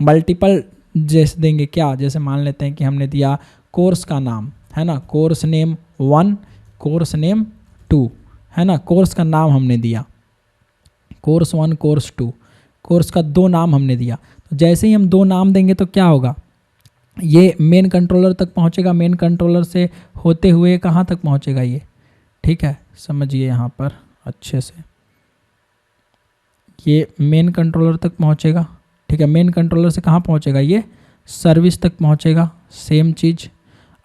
मल्टीपल, जैसे देंगे क्या, जैसे मान लेते हैं कि हमने दिया कोर्स का नाम, है ना, कोर्स नेम 1, कोर्स नेम 2, है ना, कोर्स का नाम हमने दिया, कोर्स 1 कोर्स 2, कोर्स का 2 नाम हमने दिया। तो जैसे ही हम 2 नाम देंगे तो क्या होगा, ये मेन कंट्रोलर तक पहुंचेगा, मेन कंट्रोलर से होते हुए कहाँ तक पहुंचेगा ये, ठीक है, समझिए यहाँ पर अच्छे से, ये मेन कंट्रोलर तक पहुंचेगा, ठीक है। मेन कंट्रोलर से कहाँ पहुंचेगा, ये सर्विस तक पहुंचेगा, सेम चीज़।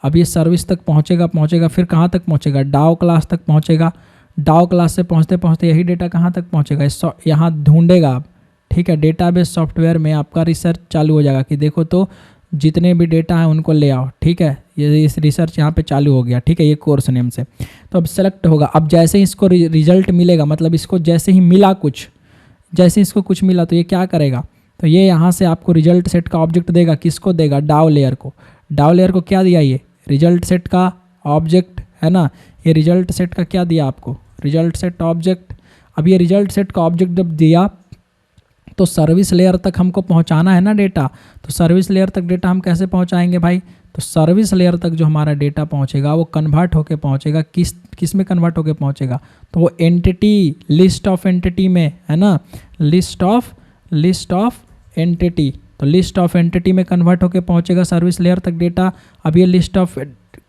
अब ये सर्विस तक पहुंचेगा फिर कहाँ तक पहुंचेगा, डाउ क्लास तक पहुंचेगा। डाउ क्लास से पहुंचते पहुंचते यही डेटा कहाँ तक पहुंचेगा, यहाँ ढूंढेगा आप, ठीक है। डेटाबेस सॉफ्टवेयर में आपका रिसर्च चालू हो जाएगा कि देखो तो जितने भी डेटा हैं उनको ले आओ, ठीक है। ये इस रिसर्च यहाँ पे चालू हो गया, ठीक है, ये कोर्स नेम से। तो अब सेलेक्ट होगा। अब जैसे ही इसको रिजल्ट मिलेगा, मतलब इसको जैसे ही मिला कुछ, जैसे इसको कुछ मिला तो ये क्या करेगा, तो ये यहाँ से आपको रिजल्ट सेट का ऑब्जेक्ट देगा। किसको देगा, डाउ लेयर को। डाउ लेयर को क्या दिया, ये रिजल्ट सेट का ऑब्जेक्ट, है ना। ये रिजल्ट सेट का क्या दिया आपको, रिजल्ट सेट ऑब्जेक्ट। अब ये रिजल्ट सेट का ऑब्जेक्ट जब दिया तो सर्विस लेयर तक हमको पहुंचाना है ना डेटा। तो सर्विस लेयर तक डेटा हम कैसे पहुंचाएंगे भाई, तो सर्विस लेयर तक जो हमारा डेटा पहुंचेगा वो कन्वर्ट होके पहुंचेगा, किस में कन्वर्ट होके पहुंचेगा, तो वो एंटिटी, लिस्ट ऑफ एंटिटी में, है ना, लिस्ट ऑफ एंटिटी। तो लिस्ट ऑफ एंटिटी में कन्वर्ट होके पहुंचेगा सर्विस लेयर तक डेटा। अब ये लिस्ट ऑफ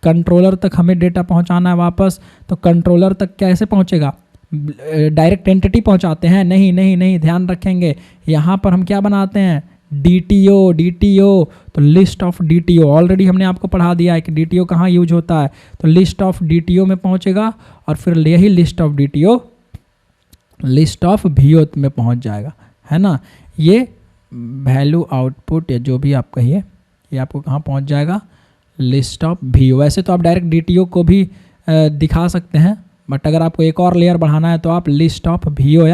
कंट्रोलर तक हमें डेटा पहुंचाना है वापस, तो कंट्रोलर तक कैसे पहुंचेगा, डायरेक्ट एंटिटी पहुंचाते हैं, नहीं, ध्यान रखेंगे यहाँ पर हम क्या बनाते हैं, DTO। तो लिस्ट ऑफ DTO ऑलरेडी हमने आपको पढ़ा दिया है कि DTO कहाँ यूज होता है, तो लिस्ट ऑफ DTO में पहुंचेगा और फिर यही list of DTO list of VO में पहुंच जाएगा, है ना। ये वैल्यू आउटपुट या जो भी आप कहिए, ये आपको कहाँ पहुंच जाएगा, लिस्ट ऑफ VO। वैसे तो आप डायरेक्ट DTO को भी दिखा सकते हैं, बट अगर आपको एक और लेयर बढ़ाना है तो आप लिस्ट ऑफ VO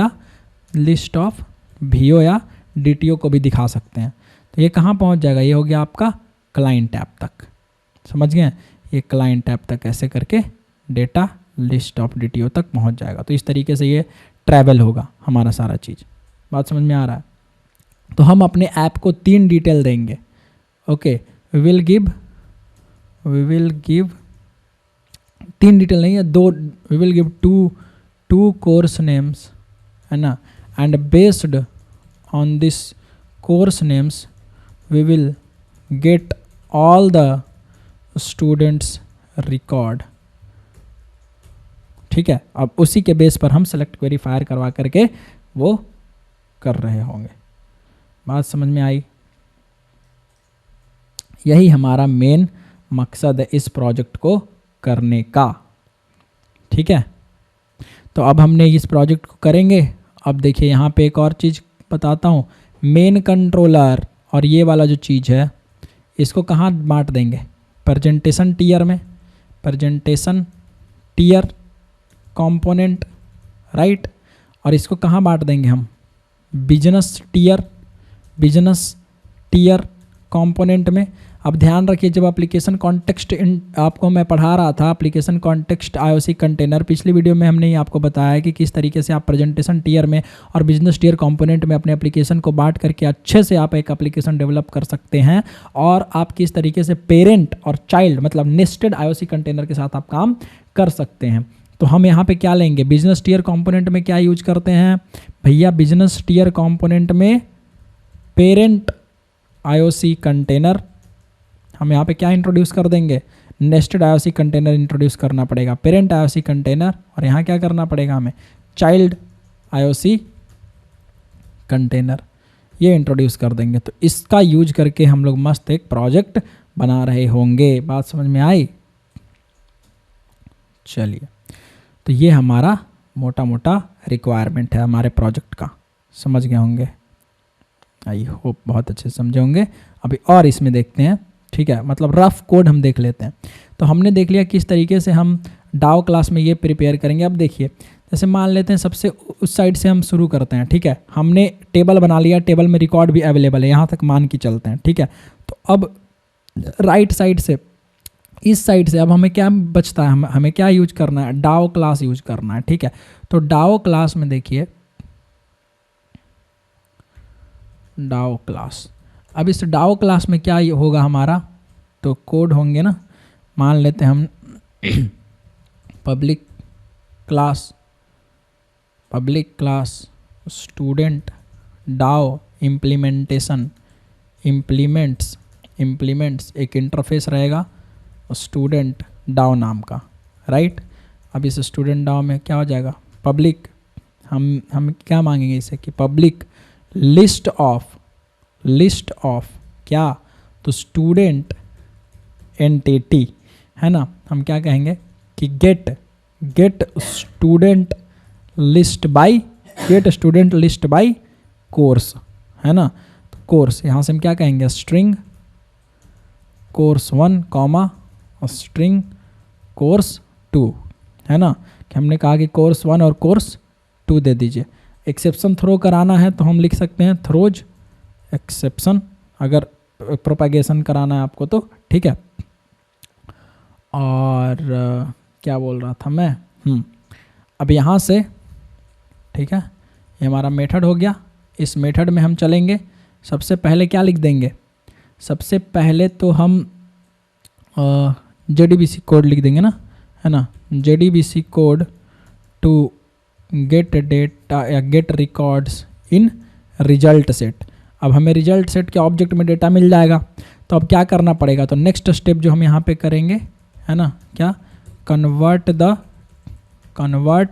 या DTO को भी दिखा सकते हैं। तो ये कहाँ पहुंच जाएगा, ये हो गया आपका क्लाइंट ऐप तक, समझ गए। ये क्लाइंट ऐप तक ऐसे करके डेटा लिस्ट ऑफ DTO तक पहुंच जाएगा। तो इस तरीके से ये ट्रैवल होगा हमारा सारा चीज़। बात समझ में आ रहा है। तो हम अपने ऐप को 3 डिटेल देंगे। Okay, we will give 3 detail नहीं है, 2, we will give two course names, है ना, and based on this course names we will get all the students record, ठीक है। अब उसी के बेस पर हम सेलेक्ट क्वेरी फायर करवा करके वो कर रहे होंगे। बात समझ में आई। यही हमारा मेन मकसद है इस प्रोजेक्ट को करने का, ठीक है। तो अब हमने इस प्रोजेक्ट को करेंगे। अब देखिए यहाँ पे एक और चीज़ बताता हूँ, मेन कंट्रोलर और ये वाला जो चीज़ है इसको कहाँ बांट देंगे, प्रेजेंटेशन टीयर में, प्रेजेंटेशन टीयर कंपोनेंट, राइट। और इसको कहाँ बांट देंगे हम, बिजनेस टीयर कंपोनेंट में। अब ध्यान रखिए, जब एप्लीकेशन कॉन्टेक्स्ट आपको मैं पढ़ा रहा था, एप्लीकेशन कॉन्टेक्स्ट आईओसी कंटेनर, पिछली वीडियो में हमने ये आपको बताया कि किस तरीके से आप प्रेजेंटेशन टीयर में और बिजनेस टीयर कंपोनेंट में अपने एप्लीकेशन को बांट करके अच्छे से आप एक एप्लीकेशन डेवलप कर सकते हैं, और आप किस तरीके से पेरेंट और चाइल्ड मतलब नेस्टेड आईओसी कंटेनर के साथ आप काम कर सकते हैं। तो हम यहाँ पे क्या लेंगे, बिजनेस टीयर कंपोनेंट में क्या यूज करते हैं भैया, बिजनेस टीयर कंपोनेंट में पेरेंट आईओसी कंटेनर, हम यहाँ पे क्या इंट्रोड्यूस कर देंगे, नेस्टेड आईओसी कंटेनर इंट्रोड्यूस करना पड़ेगा, पेरेंट आईओसी कंटेनर, और यहाँ क्या करना पड़ेगा हमें, चाइल्ड आईओसी कंटेनर, ये इंट्रोड्यूस कर देंगे। तो इसका यूज करके हम लोग मस्त एक प्रोजेक्ट बना रहे होंगे। बात समझ में आई? चलिए, तो ये हमारा मोटा मोटा रिक्वायरमेंट है हमारे प्रोजेक्ट का, समझ गए होंगे, आई होप बहुत अच्छे समझे होंगे। अभी और इसमें देखते हैं, ठीक है, मतलब रफ कोड हम देख लेते हैं। तो हमने देख लिया किस तरीके से हम डाओ क्लास में ये प्रिपेयर करेंगे। अब देखिए, जैसे मान लेते हैं सबसे उस साइड से हम शुरू करते हैं, ठीक है, हमने टेबल बना लिया, टेबल में रिकॉर्ड भी अवेलेबल है, यहाँ तक मान के चलते हैं, ठीक है। तो अब राइट साइड से, इस साइड से अब हमें क्या बचता है, हमें क्या यूज करना है, डाओ क्लास यूज करना है, ठीक है। तो डाओ क्लास में देखिए, डाओ क्लास, अब इस डाओ क्लास में क्या होगा हमारा, तो कोड होंगे ना, मान लेते हैं हम public class student DAO implementation, implements एक इंटरफेस रहेगा स्टूडेंट डाओ नाम का, राइट। अब इस स्टूडेंट डाओ में क्या हो जाएगा, पब्लिक, हम क्या मांगेंगे इसे कि पब्लिक लिस्ट ऑफ क्या, तो स्टूडेंट एंटिटी, है ना, हम क्या कहेंगे कि get student list by course, है ना। तो कोर्स, यहाँ से हम क्या कहेंगे, string course 1 comma string course 2, है ना, कि हमने कहा कि कोर्स 1 और कोर्स 2 दे दीजिए। एक्सेप्शन थ्रो कराना है तो हम लिख सकते हैं थ्रोज एक्सेप्शन, अगर प्रोपागेशन कराना है आपको तो, ठीक है। और क्या बोल रहा था मैं, अब यहाँ से, ठीक है, ये हमारा मेथड हो गया। इस मेथड में हम चलेंगे, सबसे पहले क्या लिख देंगे, सबसे पहले तो हम JDBC कोड लिख देंगे ना, है ना, JDBC code to get data या get records in result set. अब हमें रिजल्ट सेट के ऑब्जेक्ट में डेटा मिल जाएगा, तो अब क्या करना पड़ेगा, तो नेक्स्ट स्टेप जो हम यहाँ पे करेंगे, है ना, क्या, convert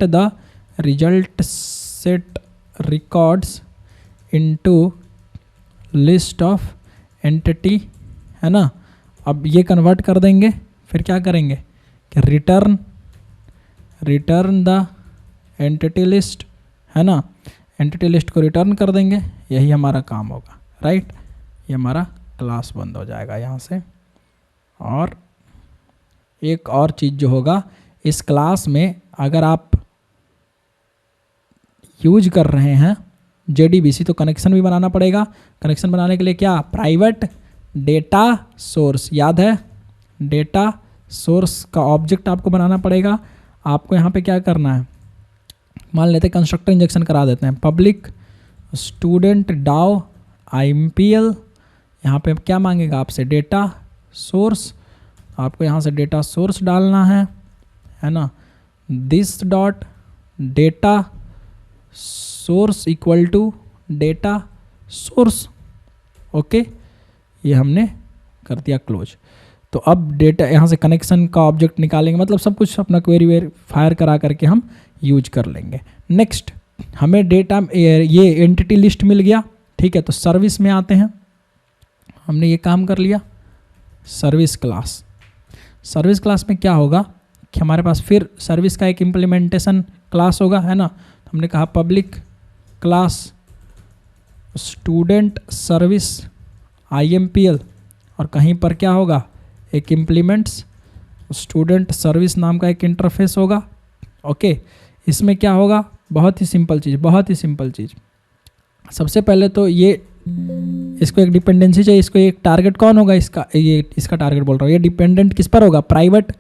the result set records into list of entity, है ना। अब ये कन्वर्ट कर देंगे, फिर क्या करेंगे कि रिटर्न द एंटिटी लिस्ट, है ना, एंटिटी लिस्ट को रिटर्न कर देंगे, यही हमारा काम होगा, राइट। ये हमारा क्लास बंद हो जाएगा यहाँ से। और एक और चीज़ जो होगा, इस क्लास में अगर आप यूज कर रहे हैं JDBC तो कनेक्शन भी बनाना पड़ेगा। कनेक्शन बनाने के लिए क्या, प्राइवेट डेटा सोर्स, याद है, डेटा सोर्स का ऑब्जेक्ट आपको बनाना पड़ेगा। आपको यहाँ पे क्या करना है, मान लेते हैं कंस्ट्रक्टर इंजेक्शन करा देते हैं, पब्लिक स्टूडेंट डाओ IMPL, यहाँ पे क्या मांगेगा आपसे, डेटा सोर्स, आपको यहाँ से डेटा सोर्स डालना है ना, this dot data source equal to data source, okay, ये हमने कर दिया क्लोज। तो अब डेटा यहाँ से कनेक्शन का ऑब्जेक्ट निकालेंगे, मतलब सब कुछ अपना क्वेरी वेरीफायर करा करके हम यूज कर लेंगे। नेक्स्ट, हमें डेटा ये एंटिटी लिस्ट मिल गया, ठीक है। तो सर्विस में आते हैं, हमने ये काम कर लिया। सर्विस क्लास में क्या होगा कि हमारे पास फिर सर्विस का एक इम्प्लीमेंटेशन क्लास होगा, है ना। तो हमने कहा public class student service IMPL, और कहीं पर क्या होगा, एक इम्प्लीमेंट्स स्टूडेंट सर्विस नाम का एक इंटरफेस होगा, ओके। इसमें क्या होगा, बहुत ही सिंपल चीज़। सबसे पहले तो ये इसको एक डिपेंडेंसी चाहिए, इसको एक टारगेट कौन होगा, इसका ये इसका टारगेट बोल रहा हूँ, ये डिपेंडेंट किस पर होगा, प्राइवेट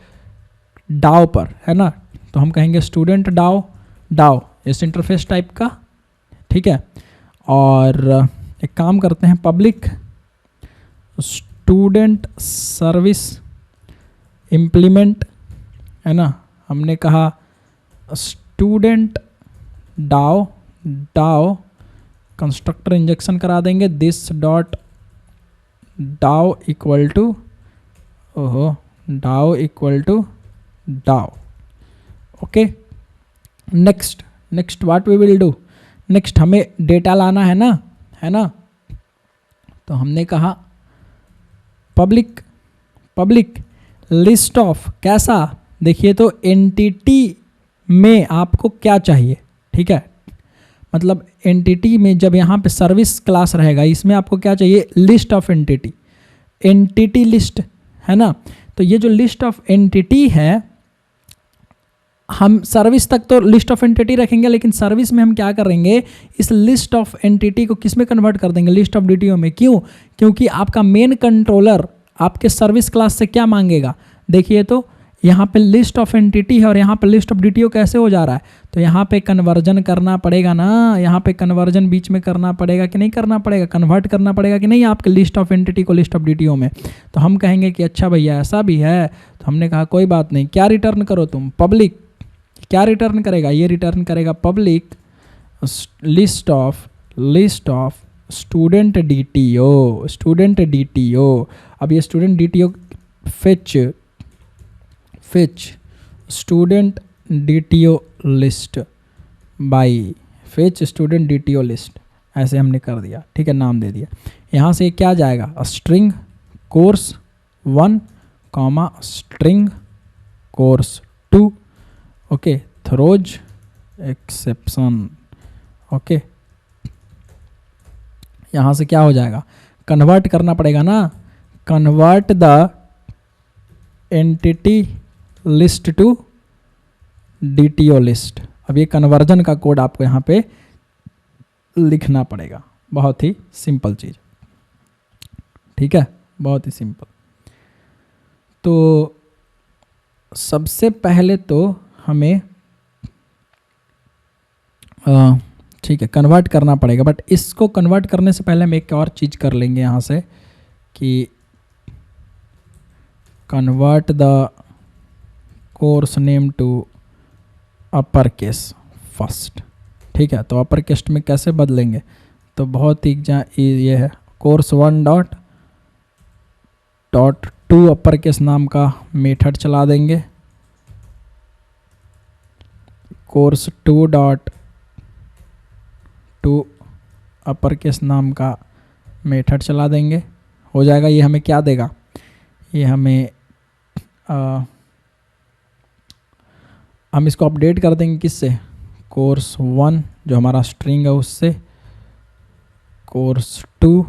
डाओ पर, है ना। तो हम कहेंगे स्टूडेंट डाओ, डाओ इस इंटरफेस टाइप का, ठीक है। और एक काम करते हैं, पब्लिक स्टूडेंट सर्विस इम्प्लीमेंट, है ना। हमने कहा student DAO, DAO constructor injection करा देंगे, this dot DAO equal to, ओहो, DAO equal to DAO. Okay, next what we will do, next हमें डेटा लाना है ना, है ना। तो हमने कहा पब्लिक लिस्ट ऑफ, कैसा, देखिए तो एंटिटी में आपको क्या चाहिए, ठीक है। मतलब एंटिटी में जब यहाँ पे सर्विस क्लास रहेगा, इसमें आपको क्या चाहिए, लिस्ट ऑफ एंटिटी लिस्ट, है ना। तो ये जो लिस्ट ऑफ एंटिटी है, हम सर्विस तक तो लिस्ट ऑफ एंटिटी रखेंगे, लेकिन सर्विस में हम क्या करेंगे, इस लिस्ट ऑफ एंटिटी को किस में कन्वर्ट कर देंगे, लिस्ट ऑफ डीटीओ में। क्यों, क्योंकि आपका मेन कंट्रोलर आपके सर्विस क्लास से क्या मांगेगा, देखिए तो यहाँ पे लिस्ट ऑफ एंटिटी है और यहाँ पे लिस्ट ऑफ डीटीओ कैसे हो जा रहा है, तो यहाँ पे कन्वर्जन करना पड़ेगा ना, यहाँ पे कन्वर्जन बीच में करना पड़ेगा कि नहीं करना पड़ेगा, कन्वर्ट करना पड़ेगा कि नहीं आपके लिस्ट ऑफ एंटिटी को लिस्ट ऑफ डीटीओ में। तो हम कहेंगे कि अच्छा भैया ऐसा भी है, तो हमने कहा कोई बात नहीं, क्या रिटर्न करो तुम, पब्लिक, क्या रिटर्न करेगा, ये रिटर्न करेगा public list of student DTO. अब ये student DTO Fitch student DTO list by Fitch student DTO list, ऐसे हमने कर दिया, ठीक है, नाम दे दिया। यहाँ से क्या जाएगा, string course 1 comma string course 2, okay, throws exception, okay. यहाँ से क्या हो जाएगा, कन्वर्ट करना पड़ेगा ना, convert the entity list to DTO list. अब ये कन्वर्जन का कोड आपको यहाँ पे लिखना पड़ेगा, बहुत ही सिंपल चीज़, ठीक है, बहुत ही सिंपल। तो सबसे पहले तो हमें ठीक है कन्वर्ट करना पड़ेगा, बट इसको कन्वर्ट करने से पहले हम एक और चीज़ कर लेंगे यहाँ से कि convert the course name to upper case first, ठीक है। तो अपर केस में कैसे बदलेंगे, तो बहुत ही ये है, कोर्स 1 डॉट 2 अपर केस नाम का मेथड चला देंगे, कोर्स 2 डॉट 2 अपर केस नाम का मेथड चला देंगे, हो जाएगा। ये हमें क्या देगा, ये हमें हम इसको अपडेट कर देंगे किससे, कोर्स 1 जो हमारा स्ट्रिंग है उससे, कोर्स 2,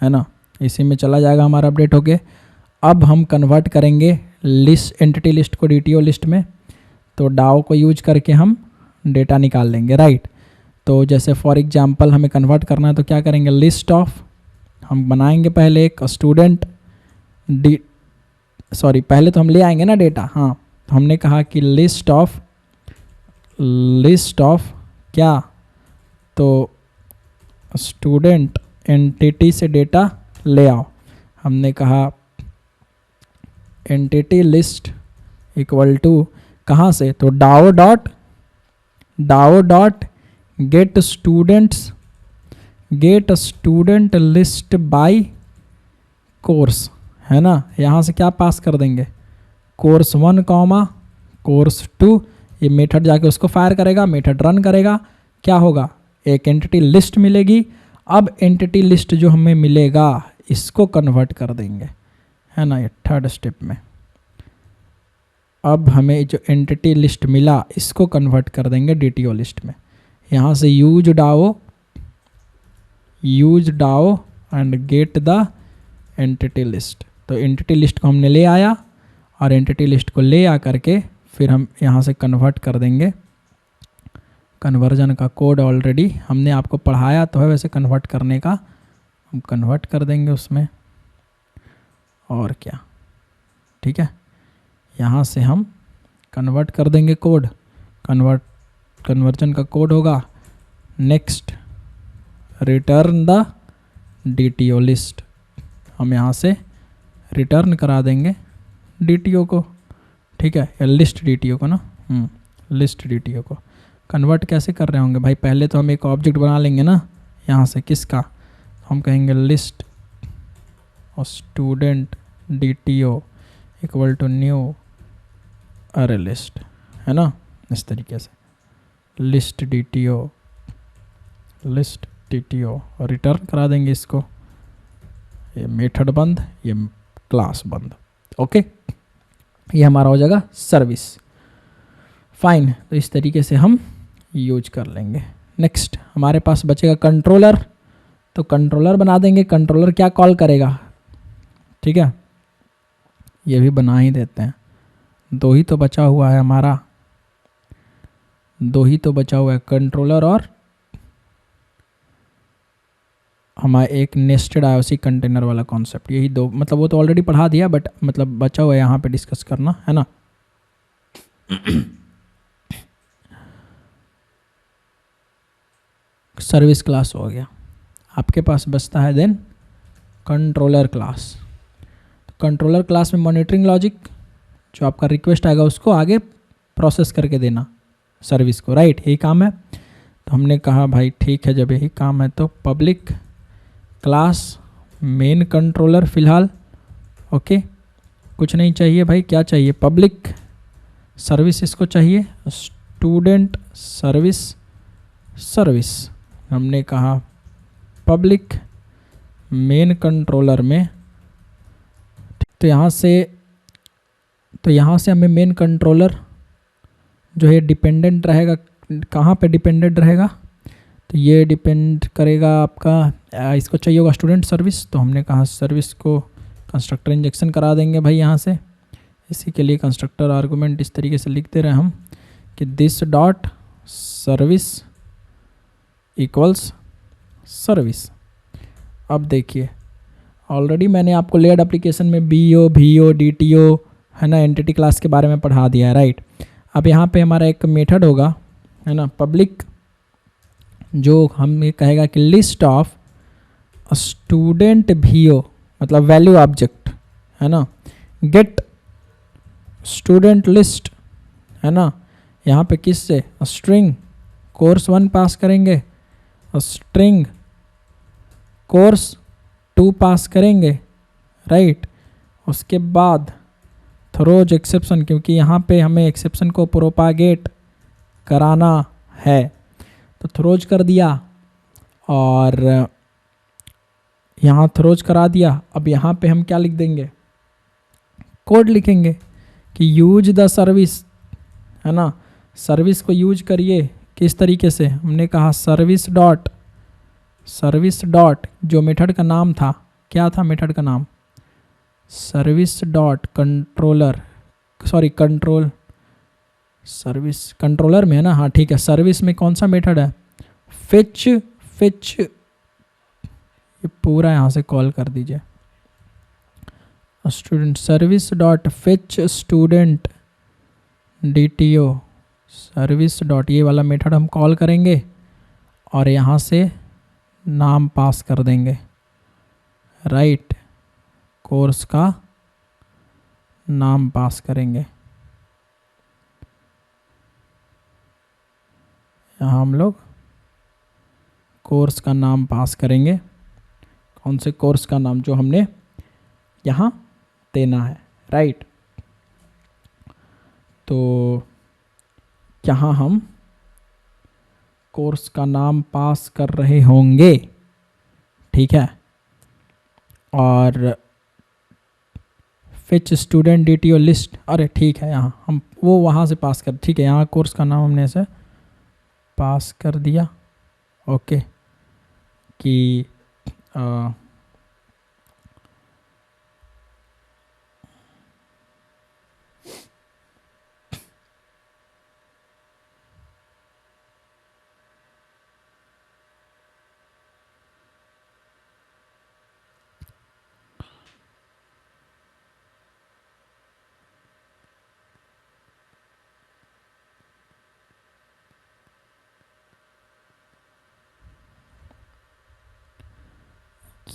है ना, इसी में चला जाएगा हमारा अपडेट होके। अब हम कन्वर्ट करेंगे लिस्ट एंटिटी लिस्ट को डीटीओ लिस्ट में, तो डाओ को यूज करके हम डेटा निकाल लेंगे, राइट। तो जैसे फॉर एग्जांपल हमें कन्वर्ट करना है तो क्या करेंगे, लिस्ट ऑफ, हम बनाएंगे पहले एक स्टूडेंट पहले तो हम ले आएंगे ना डेटा, हाँ। तो हमने कहा कि लिस्ट ऑफ क्या, तो स्टूडेंट एंटिटी से डेटा ले आओ। हमने कहा एंटिटी लिस्ट इक्वल टू कहाँ से, तो DAO dot get student list by course, है ना। यहाँ से क्या पास कर देंगे, कोर्स 1 कॉमा कोर्स 2, ये मेथड जाके उसको फायर करेगा, मेथड रन करेगा, क्या होगा, एक एंटिटी लिस्ट मिलेगी। अब एंटिटी लिस्ट जो हमें मिलेगा इसको कन्वर्ट कर देंगे, है ना, ये थर्ड स्टेप में। अब हमें जो एंटिटी लिस्ट मिला इसको कन्वर्ट कर देंगे डीटीओ लिस्ट में। यहाँ से use DAO and get the entity list, तो एंटिटी लिस्ट को हमने ले आया और एंटिटी लिस्ट को ले आ करके फिर हम यहाँ से कन्वर्ट कर देंगे। कन्वर्जन का कोड ऑलरेडी हमने आपको पढ़ाया तो है वैसे कन्वर्ट करने का, हम कन्वर्ट कर देंगे उसमें, और क्या, ठीक है। यहाँ से हम कन्वर्ट कर देंगे कोड, कन्वर्जन का कोड होगा next return the DTO list. हम यहाँ से रिटर्न करा देंगे DTO को, ठीक है, या लिस्ट DTO को ना, लिस्ट DTO को। कन्वर्ट कैसे कर रहे होंगे भाई, पहले तो हम एक ऑब्जेक्ट बना लेंगे ना यहाँ से, किसका, हम कहेंगे लिस्ट और student DTO equal to new array list, है ना, इस तरीके से लिस्ट DTO और रिटर्न करा देंगे इसको, ये मेथड बंद, ये क्लास बंद, ओके। ये हमारा हो जाएगा सर्विस, फाइन। तो इस तरीके से हम यूज कर लेंगे। नेक्स्ट हमारे पास बचेगा कंट्रोलर, तो कंट्रोलर बना देंगे। कंट्रोलर क्या कॉल करेगा, ठीक है, ये भी बना ही देते हैं। दो ही तो बचा हुआ है हमारा, दो ही तो बचा हुआ है, कंट्रोलर और हमारा एक नेस्टेड आईओसी कंटेनर वाला कॉन्सेप्ट, यही दो, मतलब वो तो ऑलरेडी पढ़ा दिया, बट मतलब बचा हुआ है यहाँ पे डिस्कस करना, है ना। सर्विस क्लास हो गया, आपके पास बचता है then controller class. Controller class में मॉनिटरिंग लॉजिक, जो आपका रिक्वेस्ट आएगा उसको आगे प्रोसेस करके देना सर्विस को, राइट, यही काम है। तो हमने कहा भाई ठीक है, जब यही काम है तो पब्लिक क्लास मेन कंट्रोलर फिलहाल, ओके, कुछ नहीं चाहिए भाई, क्या चाहिए, पब्लिक सर्विस इसको चाहिए, स्टूडेंट सर्विस हमने कहा पब्लिक मेन कंट्रोलर में। तो यहाँ से हमें मेन कंट्रोलर जो है डिपेंडेंट रहेगा, कहाँ पे डिपेंडेंट रहेगा, तो ये डिपेंड करेगा आपका, इसको चाहिए होगा स्टूडेंट सर्विस, तो हमने कहा सर्विस को कंस्ट्रक्टर इंजेक्शन करा देंगे भाई यहाँ से। इसी के लिए कंस्ट्रक्टर आर्गुमेंट इस तरीके से लिखते रहे हम कि this dot service equals service. अब देखिए ऑलरेडी मैंने आपको लेयर्ड एप्लीकेशन में BO VO DTO है ना, एंटिटी क्लास के बारे में पढ़ा दिया है, राइट। अब यहाँ पे हमारा एक मेथड होगा, है ना, पब्लिक, जो हम ये कहेगा कि लिस्ट ऑफ स्टूडेंट VO मतलब वैल्यू ऑब्जेक्ट, है ना, गेट स्टूडेंट लिस्ट, है ना, यहाँ पे किससे, स्ट्रिंग कोर्स 1 पास करेंगे, स्ट्रिंग कोर्स 2 पास करेंगे, राइट। उसके बाद थ्रोज एक्सेप्शन, क्योंकि यहाँ पे हमें एक्सेप्शन को प्रोपागेट कराना है, तो थ्रोज कर दिया और यहाँ थ्रोज करा दिया। अब यहाँ पे हम क्या लिख देंगे, कोड लिखेंगे कि यूज द सर्विस, है ना, सर्विस को यूज करिए। किस तरीके से, हमने कहा सर्विस डॉट जो मेथड का नाम था, क्या था मेथड का नाम, service dot controller, sorry control service controller में है ना, हाँ ठीक है, सर्विस में कौन सा मेथड है, फिच, ये पूरा यहाँ से कॉल कर दीजिए, student service dot Fitch student DTO service dot, ये वाला मेथड हम कॉल करेंगे और यहाँ से नाम पास कर देंगे, राइट, कोर्स का नाम पास करेंगे। यहाँ हम लोग कोर्स का नाम पास करेंगे, कौन से कोर्स का नाम, जो हमने यहाँ देना है, राइट। तो यहाँ हम कोर्स का नाम पास कर रहे होंगे, ठीक है, और फिच स्टूडेंट DTO लिस्ट, अरे ठीक है, यहाँ हम वो वहाँ से पास कर, ठीक है, यहाँ कोर्स का नाम हमने ऐसे पास कर दिया, ओके, कि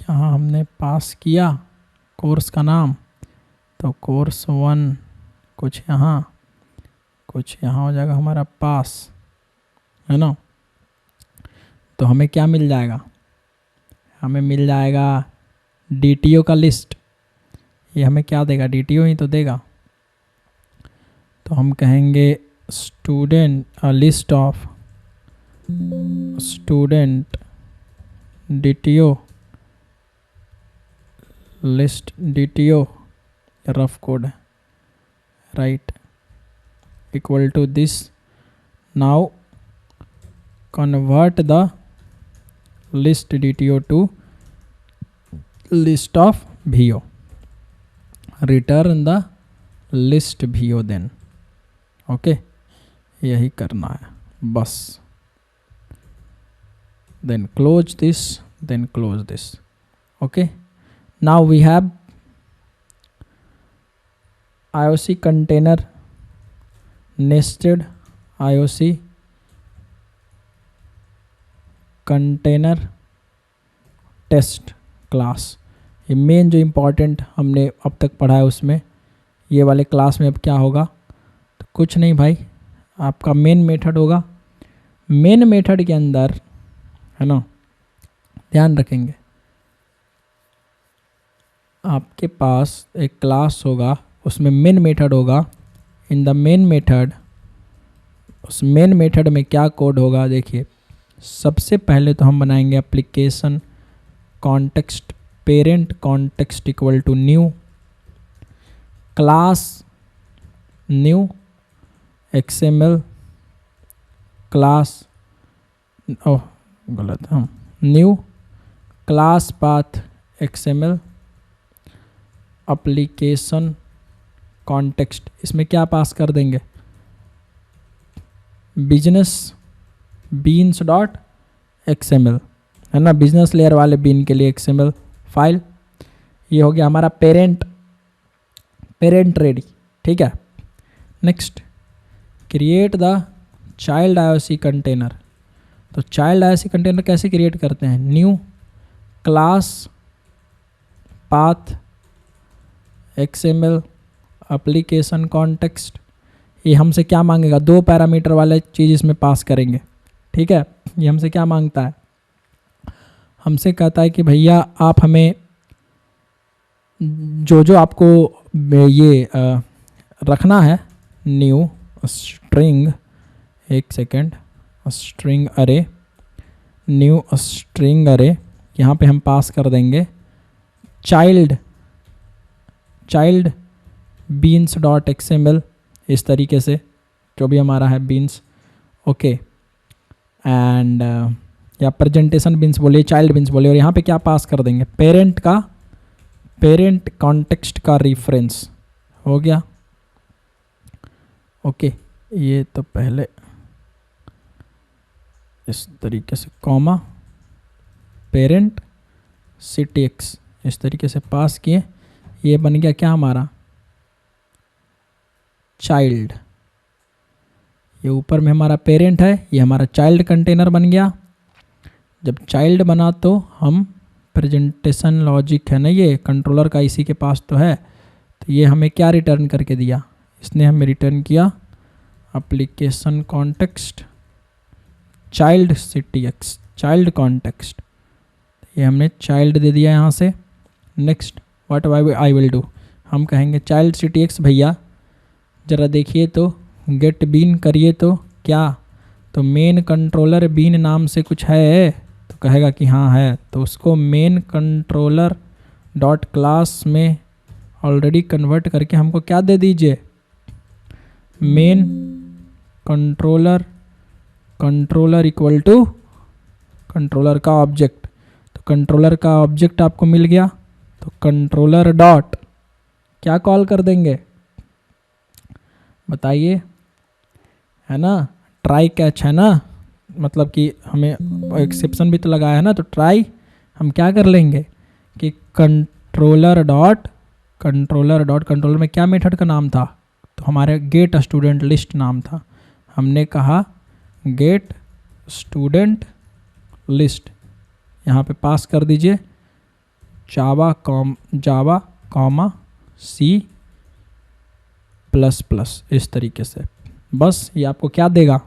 यहाँ हमने पास किया कोर्स का नाम, तो कोर्स 1 कुछ यहाँ हो जाएगा हमारा पास, है ना। तो हमें क्या मिल जाएगा, हमें मिल जाएगा DTO का लिस्ट। ये हमें क्या देगा, DTO ही तो देगा। तो हम कहेंगे student list of student DTO list, DTO rough code है, right, equal to this. Now convert the list DTO to list of VO, return the list VO then, okay यही करना है बस। then close this, okay। now we have IOC container, nested IOC container test class. ये main जो important हमने अब तक पढ़ा है उसमें, ये वाले क्लास में अब क्या होगा, तो कुछ नहीं भाई, आपका मेन मेथड होगा। मेन मेथड के अंदर, है ना, ध्यान रखेंगे, आपके पास एक क्लास होगा, उसमें मेन मेथड होगा। इन द मेन मेथड, उस मेन मेथड में क्या कोड होगा, देखिए सबसे पहले तो हम बनाएंगे application context, parent context equal to new class, new XML class, oh गलत, हम new class path XML application context. इसमें क्या पास कर देंगे, बिजनेस बीन्स डॉट XML, है ना, बिजनेस लेयर वाले बीन के लिए XML फाइल। ये हो गया हमारा पेरेंट रेडी, ठीक है। Next, create the child IOC container. तो चाइल्ड IOC कंटेनर कैसे क्रिएट करते हैं, new class path XML application context. ये हमसे क्या मांगेगा, 2 पैरामीटर वाले चीज़ इसमें पास करेंगे, ठीक है। ये हमसे क्या मांगता है, हमसे कहता है कि भैया आप हमें जो आपको ये रखना है, न्यू स्ट्रिंग, एक सेकेंड, स्ट्रिंग अरे, न्यू स्ट्रिंग अरे, यहाँ पे हम पास कर देंगे चाइल्ड बीन्स डॉट XML, इस तरीके से जो भी हमारा है बीन्स, ओके। एंड या प्रेजेंटेशन बीन्स बोलिए, चाइल्ड बीन्स बोलिए, और यहाँ पे क्या पास कर देंगे, पेरेंट कॉन्टेक्स्ट का रेफरेंस हो गया, ओके। ये तो पहले इस तरीके से कॉमा पेरेंट CTX इस तरीके से पास किए, ये बन गया क्या हमारा चाइल्ड। ये ऊपर में हमारा पेरेंट है, ये हमारा चाइल्ड कंटेनर बन गया। जब चाइल्ड बना तो हम प्रेजेंटेशन लॉजिक है ना, ये कंट्रोलर का इसी के पास तो है, तो ये हमें क्या रिटर्न करके दिया, इसने हमें रिटर्न किया application context child CTX child context. ये हमने चाइल्ड दे दिया यहाँ से। Next what I will do, हम कहेंगे चाइल्ड CTX भैया ज़रा देखिए तो गेट बीन करिए, तो क्या, तो मेन कंट्रोलर बीन नाम से कुछ है, तो कहेगा कि हाँ है, तो उसको मेन कंट्रोलर डॉट क्लास में ऑलरेडी कन्वर्ट करके हमको क्या दे दीजिए, main controller equal to controller का ऑब्जेक्ट। तो कंट्रोलर का ऑब्जेक्ट आपको मिल गया, तो कंट्रोलर डॉट क्या कॉल कर देंगे बताइए, है ना, ट्राई कैच है ना, मतलब कि हमें एक्सेप्शन भी तो लगाया है ना, तो ट्राई हम क्या कर लेंगे कि कंट्रोलर में क्या मेथड का नाम था, तो हमारे गेट स्टूडेंट लिस्ट नाम था। हमने कहा गेट स्टूडेंट लिस्ट, यहाँ पे पास कर दीजिए जावा कॉमा C++, इस तरीके से। बस ये आपको क्या देगा,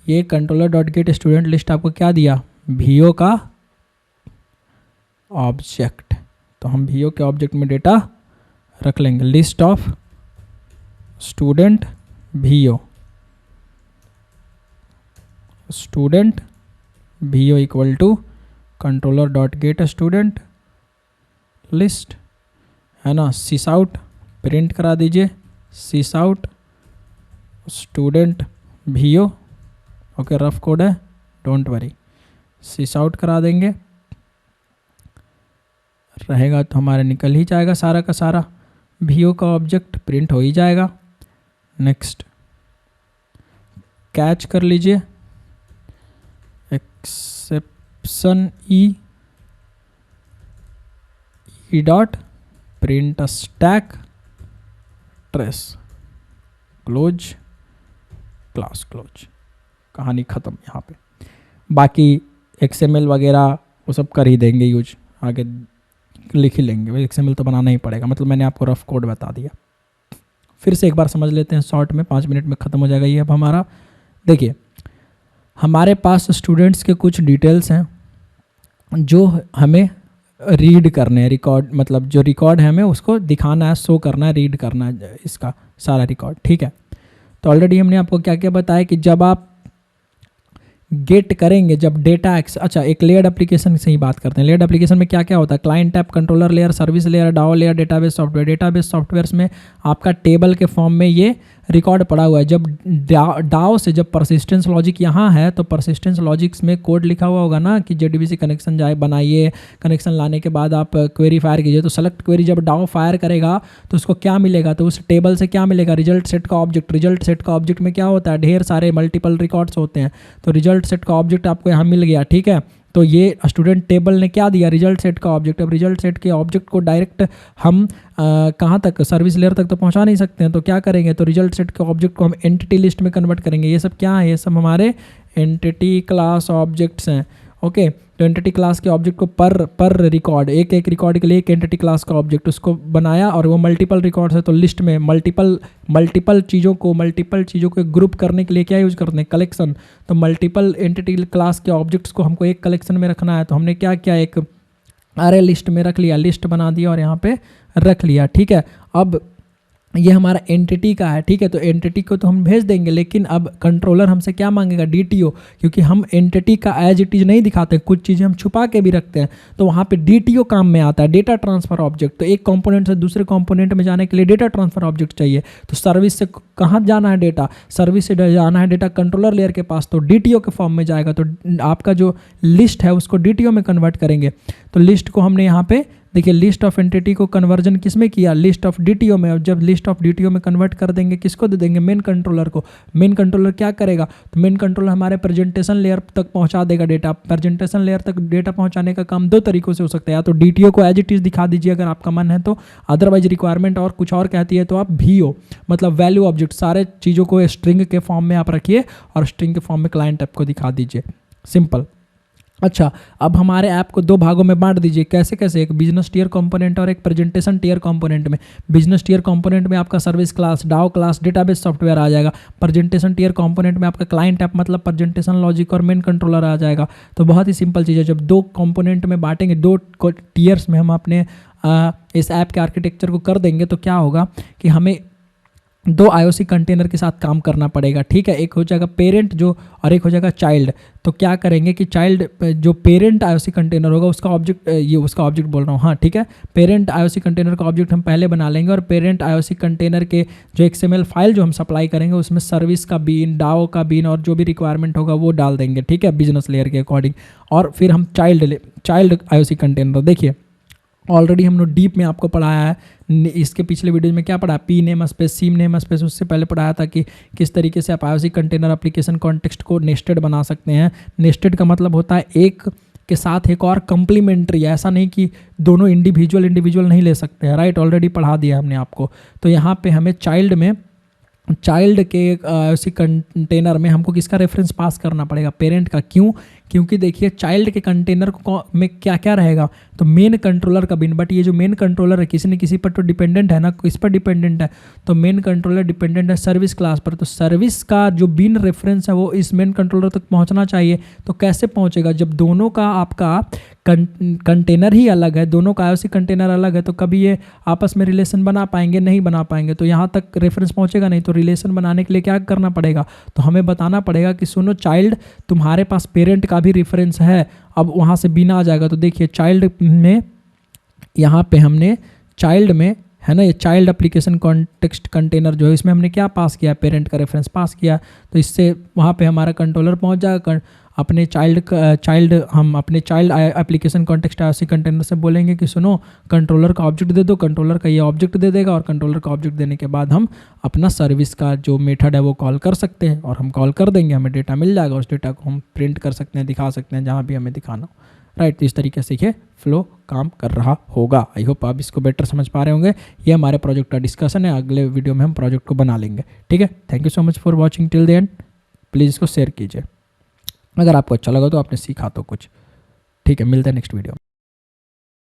ये controller dot get student list आपको क्या दिया, VO का ऑब्जेक्ट। तो हम VO के ऑब्जेक्ट में डेटा रख लेंगे, list of student VO, student VO equal to controller dot get student list, है ना। sysout प्रिंट करा दीजिए, sysout स्टूडेंट VO। ओके, रफ कोड है, डोंट वरी, sysout करा देंगे, रहेगा तो हमारे निकल ही जाएगा सारा का सारा, VO का ऑब्जेक्ट प्रिंट हो ही जाएगा। नेक्स्ट कैच कर लीजिए, exception E dot print stack trace, close, class close, कहानी ख़त्म यहाँ पे। बाकी XML वगैरह वो सब कर ही देंगे यूज, आगे लिख ही लेंगे, XML तो बनाना ही पड़ेगा, मतलब मैंने आपको रफ कोड बता दिया। फिर से एक बार समझ लेते हैं शॉर्ट में, 5 मिनट में ख़त्म हो जाएगा ये। अब हमारा देखिए, हमारे पास स्टूडेंट्स के कुछ डिटेल्स हैं जो हमें रीड करने हैं, रिकॉर्ड मतलब जो रिकॉर्ड है हमें उसको दिखाना है, शो करना है, रीड करना है इसका सारा रिकॉर्ड, ठीक है। तो ऑलरेडी हमने आपको क्या क्या बताया कि जब आप गेट करेंगे, जब डेटा अच्छा एक लेयर्ड एप्लीकेशन से ही बात करते हैं। लेयर्ड एप्लीकेशन में क्या क्या होता है, client app, controller layer, service layer, DAO layer, database software. Database softwares में आपका टेबल के फॉर्म में ये रिकॉर्ड पड़ा हुआ है। जब डाओ से जब परसिस्टेंस लॉजिक यहाँ है तो परसिस्टेंस लॉजिक्स में कोड लिखा हुआ होगा ना कि JDBC कनेक्शन जाए बनाइए, कनेक्शन लाने के बाद आप क्वेरी फायर कीजिए। तो सेलेक्ट क्वेरी जब डाओ फायर करेगा तो उसको क्या मिलेगा, तो उस टेबल से क्या मिलेगा, रिजल्ट सेट का ऑब्जेक्ट। रिजल्ट सेट का ऑब्जेक्ट में क्या होता है, ढेर सारे मल्टीपल रिकॉर्ड्स होते हैं। तो रिजल्ट सेट का ऑब्जेक्ट आपको यहाँ मिल गया, ठीक है। तो ये स्टूडेंट टेबल ने क्या दिया, रिजल्ट सेट का ऑब्जेक्ट। अब रिजल्ट सेट के ऑब्जेक्ट को डायरेक्ट हम कहाँ तक, सर्विस लेयर तक तो पहुँचा नहीं सकते हैं, तो क्या करेंगे, तो रिजल्ट सेट के ऑब्जेक्ट को हम एंटिटी लिस्ट में कन्वर्ट करेंगे। ये सब क्या है, ये सब हमारे एंटिटी क्लास ऑब्जेक्ट्स हैं। ओके, तो एंटिटी क्लास के ऑब्जेक्ट को पर रिकॉर्ड, एक एक रिकॉर्ड के लिए एक एंटिटी क्लास का ऑब्जेक्ट उसको बनाया, और वो मल्टीपल रिकॉर्ड्स है तो लिस्ट में मल्टीपल चीज़ों को ग्रुप करने के लिए क्या यूज करते हैं, कलेक्शन। तो मल्टीपल एंटिटी क्लास के ऑब्जेक्ट्स को हमको एक कलेक्शन में रखना है, तो हमने क्या किया, एक अरे लिस्ट में रख लिया, लिस्ट बना दिया और यहाँ पे रख लिया, ठीक है। अब ये हमारा एंटिटी का है, ठीक है। तो एंटिटी को तो हम भेज देंगे, लेकिन अब कंट्रोलर हमसे क्या मांगेगा, DTO, क्योंकि हम एंटिटी का एज इट इज नहीं दिखाते, कुछ चीज़ें हम छुपा के भी रखते हैं। तो वहाँ पे DTO काम में आता है, डेटा ट्रांसफर ऑब्जेक्ट। तो एक कंपोनेंट से दूसरे कंपोनेंट में जाने के लिए डेटा ट्रांसफर ऑब्जेक्ट चाहिए। तो सर्विस से कहाँ जाना है डेटा, सर्विस से जाना है डेटा कंट्रोलर लेयर के पास, तो DTO के फॉर्म में जाएगा। तो आपका जो लिस्ट है उसको DTO में कन्वर्ट करेंगे। तो लिस्ट को हमने यहाँ पे देखिए, लिस्ट ऑफ एंटिटी को कन्वर्जन किस में किया, लिस्ट ऑफ DTO में। और जब लिस्ट ऑफ DTO में कन्वर्ट कर देंगे, किसको दे देंगे, मेन कंट्रोलर को। मेन कंट्रोलर क्या करेगा, तो मेन कंट्रोलर हमारे प्रेजेंटेशन लेयर तक पहुंचा देगा डेटा। प्रेजेंटेशन लेयर तक डेटा पहुंचाने का काम 2 तरीकों से हो सकता है, या तो DTO को एज इट इज दिखा दीजिए अगर आपका मन है तो, अदरवाइज रिक्वायरमेंट और कुछ और कहती है तो आप VO मतलब वैल्यू ऑब्जेक्ट, सारे चीज़ों को स्ट्रिंग के फॉर्म में आप रखिए और स्ट्रिंग के फॉर्म में क्लाइंट ऐप को दिखा दीजिए, सिंपल। अच्छा, अब हमारे ऐप को 2 भागों में बांट दीजिए। कैसे कैसे, एक बिजनेस टीयर कंपोनेंट और एक प्रेजेंटेशन टीयर कंपोनेंट में। बिजनेस टीयर कंपोनेंट में आपका service class, DAO class, database software आ जाएगा। प्रेजेंटेशन टीयर कंपोनेंट में आपका क्लाइंट ऐप मतलब प्रेजेंटेशन लॉजिक और मेन कंट्रोलर आ जाएगा। तो बहुत ही सिंपल चीज़ है, जब 2 कंपोनेंट में बांटेंगे, 2 टीयर्स में हम अपने इस ऐप के आर्किटेक्चर को कर देंगे, तो क्या होगा कि हमें 2 IOC कंटेनर के साथ काम करना पड़ेगा, ठीक है। एक हो जाएगा पेरेंट जो, और एक हो जाएगा चाइल्ड। तो क्या करेंगे कि चाइल्ड जो पेरेंट IOC कंटेनर होगा उसका ऑब्जेक्ट, ये उसका ऑब्जेक्ट बोल रहा हूँ, हाँ ठीक है। पेरेंट IOC कंटेनर का ऑब्जेक्ट हम पहले बना लेंगे, और पेरेंट IOC कंटेनर के जो XML फाइल जो हम सप्लाई करेंगे उसमें सर्विस का बीन, डाओ का बीन और जो भी रिक्वायरमेंट होगा वो डाल देंगे, ठीक है, बिजनेस लेयर के अकॉर्डिंग। और फिर हम चाइल्ड IOC कंटेनर, देखिए ऑलरेडी हमने डीप में आपको पढ़ाया है, इसके पिछले वीडियो में क्या पढ़ा, P नेम स्पेस, सीम नेम स्पेस, उससे पहले पढ़ाया था कि किस तरीके से आप IOC कंटेनर एप्लीकेशन कॉन्टेक्स्ट को नेस्टेड बना सकते हैं। नेस्टेड का मतलब होता है एक के साथ एक और कंप्लीमेंट्री, ऐसा नहीं कि दोनों इंडिविजुअल नहीं ले सकते हैं, राइट, ऑलरेडी पढ़ा दिया हमने आपको। तो यहाँ पे हमें चाइल्ड में चाइल्ड के उसी कंटेनर में हमको किसका रेफरेंस पास करना पड़ेगा, पेरेंट का। क्यों? क्योंकि देखिए चाइल्ड के कंटेनर को में क्या क्या रहेगा, तो मेन कंट्रोलर का बिन, बट ये जो मेन कंट्रोलर है किसी न किसी पर तो डिपेंडेंट है ना, किस पर डिपेंडेंट है, तो मेन कंट्रोलर डिपेंडेंट है सर्विस क्लास पर। तो सर्विस का जो बिन रेफरेंस है वो इस मेन कंट्रोलर तक पहुंचना चाहिए। तो कैसे पहुंचेगा, जब दोनों का आपका कंटेनर ही अलग है, दोनों का आईओसी कंटेनर अलग है, तो कभी ये आपस में रिलेशन बना पाएंगे, नहीं बना पाएंगे। तो यहाँ तक रेफरेंस पहुंचेगा नहीं। तो रिलेशन बनाने के लिए क्या करना पड़ेगा, तो हमें बताना पड़ेगा कि सुनो चाइल्ड, तुम्हारे पास पेरेंट का भी रेफरेंस है। अब वहाँ से बिना आ जाएगा। तो देखिए चाइल्ड में, यहाँ पे हमने चाइल्ड में है ना, ये चाइल्ड एप्लीकेशन कॉन्टेक्स्ट कंटेनर जो है इसमें हमने क्या पास किया, पेरेंट का रेफरेंस पास किया। तो इससे वहाँ पे हमारा कंट्रोलर पहुँच जाएगा। अपने हम अपने child application context IOC container से बोलेंगे कि सुनो कंट्रोलर का ऑब्जेक्ट दे दो, कंट्रोलर का ये ऑब्जेक्ट दे देगा, और कंट्रोलर का ऑब्जेक्ट देने के बाद हम अपना सर्विस का जो मेथड है वो कॉल कर सकते हैं, और हम कॉल कर देंगे, हमें डेटा मिल जाएगा। उस डेटा को हम प्रिंट कर सकते हैं, दिखा सकते हैं जहाँ भी हमें दिखाना हो, राइट। तो इस तरीके से ये फ्लो काम कर रहा होगा। आई होप आप इसको बेटर समझ पा रहे होंगे। ये हमारे प्रोजेक्ट का डिस्कशन है, अगले वीडियो में हम प्रोजेक्ट को बना लेंगे, ठीक है। Thank you so much for watching till the end. Please इसको शेयर कीजिए अगर आपको अच्छा लगा तो, आपने सीखा तो कुछ, ठीक है। मिलते हैं नेक्स्ट वीडियो में।